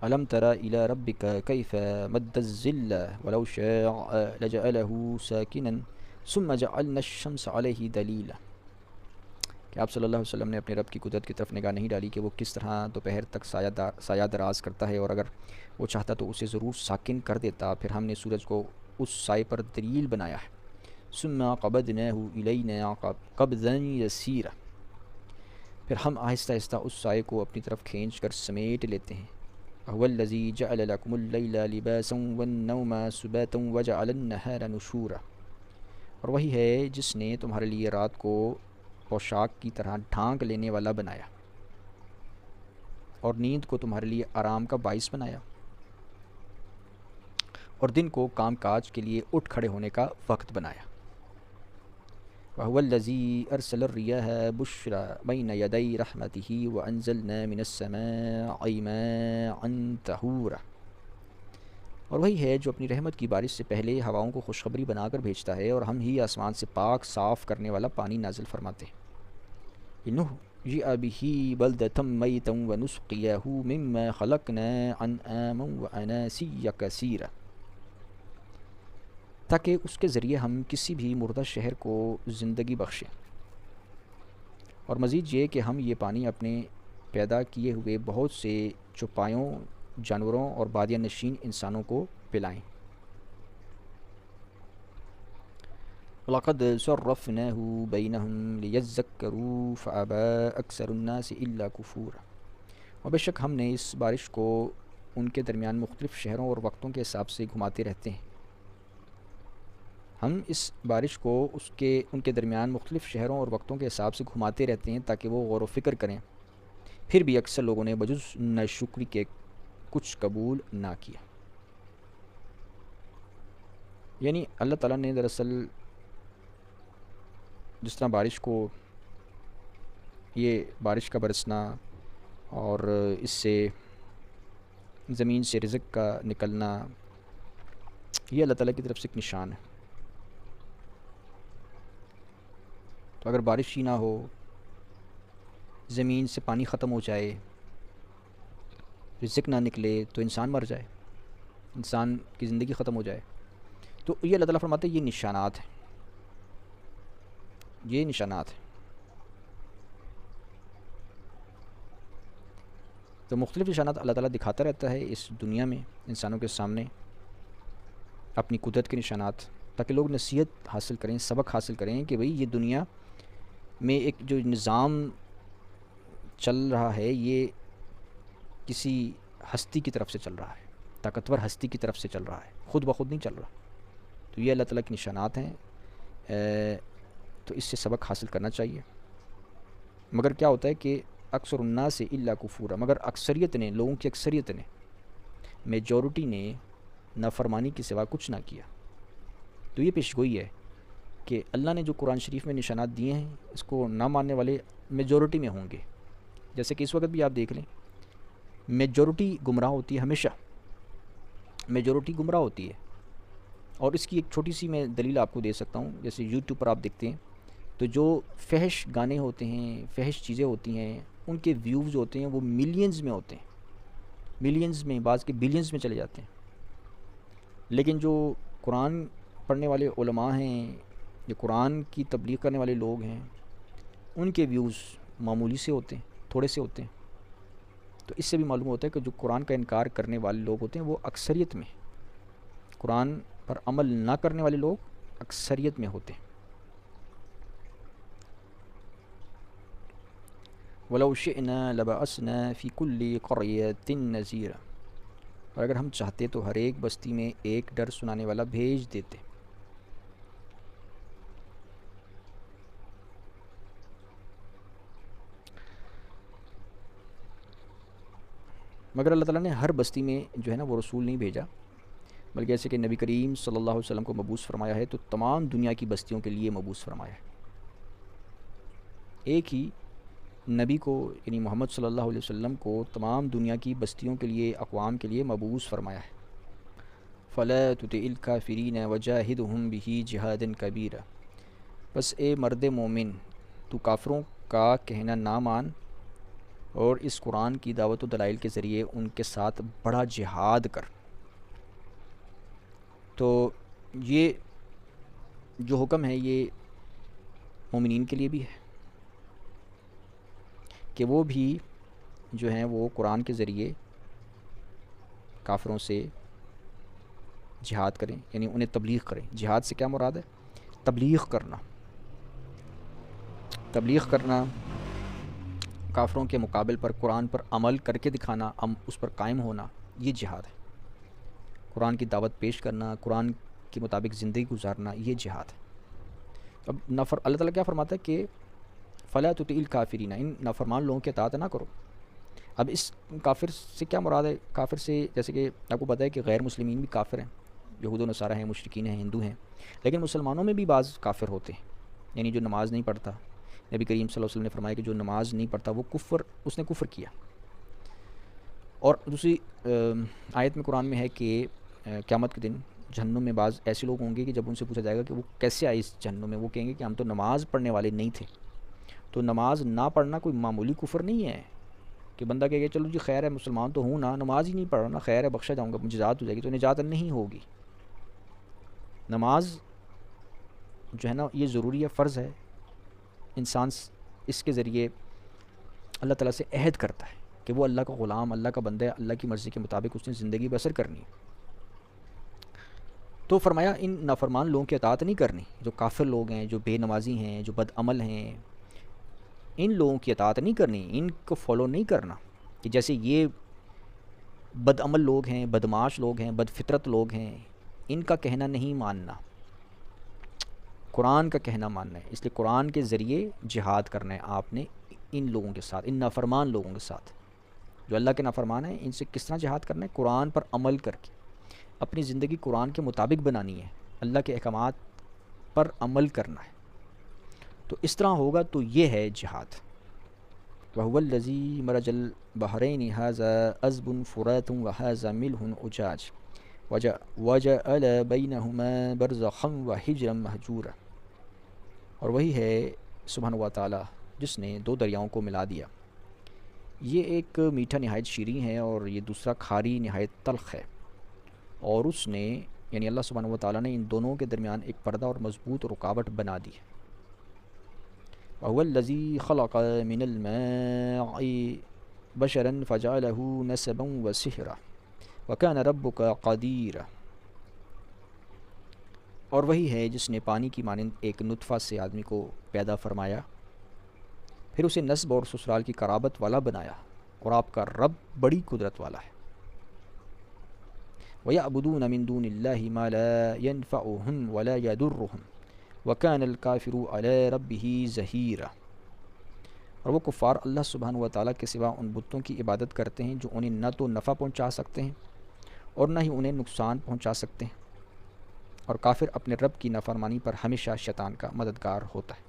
الم تر الی ربک کیف مد الظل ولو شاء لجعله ساکنا ثم جعلنا الشمس علیہ دلیلا، کہ آپ صلی اللہ علیہ وسلم نے اپنے رب کی قدرت کی طرف نگاہ نہیں ڈالی کہ وہ کس طرح دوپہر تک سایہ دراز کرتا ہے، اور اگر وہ چاہتا تو اسے ضرور ساکن کر دیتا، پھر ہم نے سورج کو اس سائے پر دلیل بنایا ہے۔ ثم قبضناہ الینا قبضا یسیرا، پھر ہم آہستہ آہستہ اس سائے کو اپنی طرف کھینچ کر سمیٹ لیتے ہیں۔ هو الذی جعل لکم اللیل لباسا والنوم سباتا وجعل النہار نشورا، اور وہی ہے جس نے تمہارے لیے رات کو پوشاک کی طرح ڈھانک لینے والا بنایا، اور نیند کو تمہارے لیے آرام کا باعث بنایا، اور دن کو کام کاج کے لیے اٹھ کھڑے ہونے کا وقت بنایا۔ وهو الذی ارسل الریاح بشرا بین یدی رحمتہ وانزلنا من السماء ماء طہورا، اور وہی ہے جو اپنی رحمت کی بارش سے پہلے ہواؤں کو خوشخبری بنا کر بھیجتا ہے، اور ہم ہی آسمان سے پاک صاف کرنے والا پانی نازل فرماتے ہیں۔ لنحیئ بہ بلدۃ میتا ونسقیہ مما خلقنا انعاما واناسیا کثیرا، تاکہ اس کے ذریعے ہم کسی بھی مردہ شہر کو زندگی بخشیں، اور مزید یہ کہ ہم یہ پانی اپنے پیدا کیے ہوئے بہت سے چوپایوں جانوروں اور بادیہ نشین انسانوں کو پلائیں۔ وَلَقَدْ صَرَّفْنَاهُ بَيْنَهُمْ لِيَذَّكَّرُوا فَأَبَى أَكْثَرُ النَّاسِ إِلَّا كُفُورًا، اور بے شک ہم نے اس بارش کو ان کے درمیان مختلف شہروں اور وقتوں کے حساب سے گھماتے رہتے ہیں۔ ہم اس بارش کو ان کے درمیان مختلف شہروں اور وقتوں کے حساب سے گھماتے رہتے ہیں تاکہ وہ غور و فکر کریں، پھر بھی اکثر لوگوں نے بجز ناشکری کے کچھ قبول نہ کیا۔ یعنی اللہ تعالیٰ نے دراصل جس طرح بارش کو، یہ بارش کا برسنا اور اس سے زمین سے رزق کا نکلنا، یہ اللہ تعالیٰ کی طرف سے ایک نشان ہے۔ تو اگر بارش ہی نہ ہو، زمین سے پانی ختم ہو جائے، رزق نہ نکلے، تو انسان مر جائے، انسان کی زندگی ختم ہو جائے، تو یہ اللہ تعالیٰ فرماتے ہیں یہ نشانات ہیں، یہ نشانات ہیں۔ تو مختلف نشانات اللہ تعالیٰ دکھاتا رہتا ہے اس دنیا میں انسانوں کے سامنے، اپنی قدرت کے نشانات، تاکہ لوگ نصیحت حاصل کریں، سبق حاصل کریں کہ بھئی یہ دنیا میں ایک جو نظام چل رہا ہے یہ کسی ہستی کی طرف سے چل رہا ہے، طاقتور ہستی کی طرف سے چل رہا ہے، خود بخود نہیں چل رہا۔ تو یہ اللہ تعالیٰ کے نشانات ہیں، تو اس سے سبق حاصل کرنا چاہیے۔ مگر کیا ہوتا ہے کہ اکثر الناس الا کفورا، مگر اکثریت نے، لوگوں کی اکثریت نے، میجورٹی نے نافرمانی کے سوا کچھ نہ کیا۔ تو یہ پیشگوئی ہے کہ اللہ نے جو قرآن شریف میں نشانات دیے ہیں اس کو نہ ماننے والے میجورٹی میں ہوں گے۔ جیسے کہ اس وقت بھی آپ دیکھ لیں، میجورٹی گمراہ ہوتی ہے، ہمیشہ میجورٹی گمراہ ہوتی ہے، اور اس کی ایک چھوٹی سی میں دلیل آپ کو دے سکتا ہوں۔ جیسے یوٹیوب پر آپ دیکھتے ہیں تو جو فحش گانے ہوتے ہیں، فحش چیزیں ہوتی ہیں، ان کے ویوز ہوتے ہیں وہ ملینز میں ہوتے ہیں، ملینز میں، بعض کے بلینز میں چلے جاتے ہیں۔ لیکن جو قرآن پڑھنے والے علماء ہیں، جو قرآن کی تبلیغ کرنے والے لوگ ہیں، ان کے ویوز معمولی سے ہوتے ہیں، تھوڑے سے ہوتے ہیں۔ تو اس سے بھی معلوم ہوتا ہے کہ جو قرآن کا انکار کرنے والے لوگ ہوتے ہیں وہ اکثریت میں، قرآن پر عمل نہ کرنے والے لوگ اکثریت میں ہوتے ہیں۔ وَلَوْ شِئْنَا لَبَعَثْنَا فِي كُلِّ قَرْيَةٍ نَذِيرًا، اور اگر ہم چاہتے تو ہر ایک بستی میں ایک ڈر سنانے والا بھیج دیتے۔ مگر اللہ تعالیٰ نے ہر بستی میں جو ہے نا وہ رسول نہیں بھیجا، بلکہ ایسے کہ نبی کریم صلی اللہ علیہ وسلم کو مبعوث فرمایا ہے تو تمام دنیا کی بستیوں کے لیے مبعوث فرمایا ہے۔ ایک ہی نبی کو یعنی محمد صلی اللہ علیہ وسلم کو تمام دنیا کی بستیوں کے لیے، اقوام کے لیے مبعوث فرمایا ہے۔ فَلَا تُطِعِ الْكَافِرِينَ وَجَاهِدْهُمْ بِهِ جِهَادًا كَبِيرًا، بس اے مرد مومن تو کافروں کا کہنا نہ مان اور اس قرآن کی دعوت و دلائل کے ذریعے ان کے ساتھ بڑا جہاد کر۔ تو یہ جو حکم ہے یہ مومنین کے لیے بھی ہے کہ وہ بھی جو ہیں وہ قرآن کے ذریعے کافروں سے جہاد کریں، یعنی انہیں تبلیغ کریں۔ جہاد سے کیا مراد ہے؟ تبلیغ کرنا، تبلیغ کرنا، کافروں کے مقابل پر قرآن پر عمل کر کے دکھانا، اس پر قائم ہونا، یہ جہاد ہے۔ قرآن کی دعوت پیش کرنا، قرآن کے مطابق زندگی گزارنا، یہ جہاد ہے۔ اب اللہ تعالیٰ کیا فرماتا ہے کہ فَلَا تُطِعِ الْكَافِرِينَ، ان نافرمان لوگوں کے اطاعت نہ کرو۔ اب اس کافر سے کیا مراد ہے؟ کافر سے جیسے کہ آپ کو پتہ ہے کہ غیر مسلمین بھی کافر ہیں، یہود و نصارہ ہیں، مشرکین ہیں، ہندو ہیں، لیکن مسلمانوں میں بھی بعض کافر ہوتے ہیں، یعنی جو نماز نہیں پڑھتا۔ نبی کریم صلی اللہ علیہ وسلم نے فرمایا کہ جو نماز نہیں پڑھتا وہ اس نے کفر کیا۔ اور دوسری آیت میں قرآن میں ہے کہ قیامت کے دن جہنم میں بعض ایسے لوگ ہوں گے کہ جب ان سے پوچھا جائے گا کہ وہ کیسے آئے اس جہنم میں، وہ کہیں گے کہ ہم تو نماز پڑھنے والے نہیں تھے۔ تو نماز نہ پڑھنا کوئی معمولی کفر نہیں ہے کہ بندہ کہے گا چلو جی خیر ہے مسلمان تو ہوں نا، نماز ہی نہیں پڑھ رہا نا، خیر ہے بخشا جاؤں گا، مجھے نجات ہو جائے گی، تو نجات نہیں ہوگی۔ نماز جو ہے نا یہ ضروری ہے، فرض ہے، انسان اس کے ذریعے اللہ تعالیٰ سے عہد کرتا ہے کہ وہ اللہ کا غلام، اللہ کا بندہ ہے، اللہ کی مرضی کے مطابق اس نے زندگی بسر کرنی ہے۔ تو فرمایا ان نافرمان لوگوں کی اطاعت نہیں کرنی، جو کافر لوگ ہیں، جو بے نمازی ہیں، جو بد عمل ہیں، ان لوگوں کی اطاعت نہیں کرنی، ان کو فالو نہیں کرنا کہ جیسے یہ بد عمل لوگ ہیں، بدمعاش لوگ ہیں، بد فطرت لوگ ہیں، ان کا کہنا نہیں ماننا، قرآن کا کہنا ماننا ہے۔ اس لیے قرآن کے ذریعے جہاد کرنا ہے آپ نے ان لوگوں کے ساتھ، ان نافرمان لوگوں کے ساتھ جو اللہ کے نافرمان ہیں۔ ان سے کس طرح جہاد کرنا ہے؟ قرآن پر عمل کر کے اپنی زندگی قرآن کے مطابق بنانی ہے، اللہ کے احکامات پر عمل کرنا ہے۔ تو اس طرح ہوگا تو یہ ہے جہاد۔ وَهُوَ الَّذِي مَرَجَ الْبَحْرَيْنِ هَذَا عَذْبٌ فُرَاتٌ وَهَذَا مِلْحٌ أُجَاجٌ وَجَعَلَ بَيْنَهُمَا بَرْزَخًا وَحِجْرًا مَهْجُورًا، اور وہی ہے سبحانہ و تعالیٰ جس نے دو دریاؤں کو ملا دیا، یہ ایک میٹھا نہایت شیریں ہے اور یہ دوسرا کھاری نہایت تلخ ہے، اور اس نے یعنی اللہ سبحانہ و تعالیٰ نے ان دونوں کے درمیان ایک پردہ اور مضبوط رکاوٹ بنا دی ہے۔ وَهُوَ الَّذِي خَلَقَ مِنَ الْمَاءِ بَشَرًا فَجَعَلَهُ نَسَبًا وَسِحْرًا وَكَانَ رَبُّكَ قَدِيرًا، اور وہی ہے جس نے پانی کی مانند ایک نطفہ سے آدمی کو پیدا فرمایا، پھر اسے نسب اور سسرال کی قرابت والا بنایا، اور آپ کا رب بڑی قدرت والا ہے۔ وَيَعْبُدُونَ مِن دُونِ اللَّهِ مَا لَا يَنفَعُهُمْ وَلَا يَضُرُّهُمْ وَكَانَ الْكَافِرُ عَلَى رَبِّهِ ظَهِيرًا، اور وہ کفار اللہ سبحانہ و تعالیٰ کے سوا ان بتوں کی عبادت کرتے ہیں جو انہیں نہ تو نفع پہنچا سکتے ہیں اور نہ ہی انہیں نقصان پہنچا سکتے ہیں، اور کافر اپنے رب کی نافرمانی پر ہمیشہ شیطان کا مددگار ہوتا ہے۔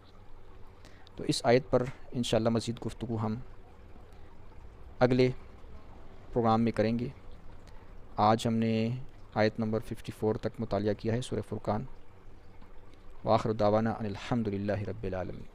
تو اس آیت پر انشاءاللہ مزید گفتگو ہم اگلے پروگرام میں کریں گے۔ آج ہم نے آیت نمبر 54 تک مطالعہ کیا ہے سورہ فرقان۔ وآخر دعوانا ان الحمد للہ رب العالمین۔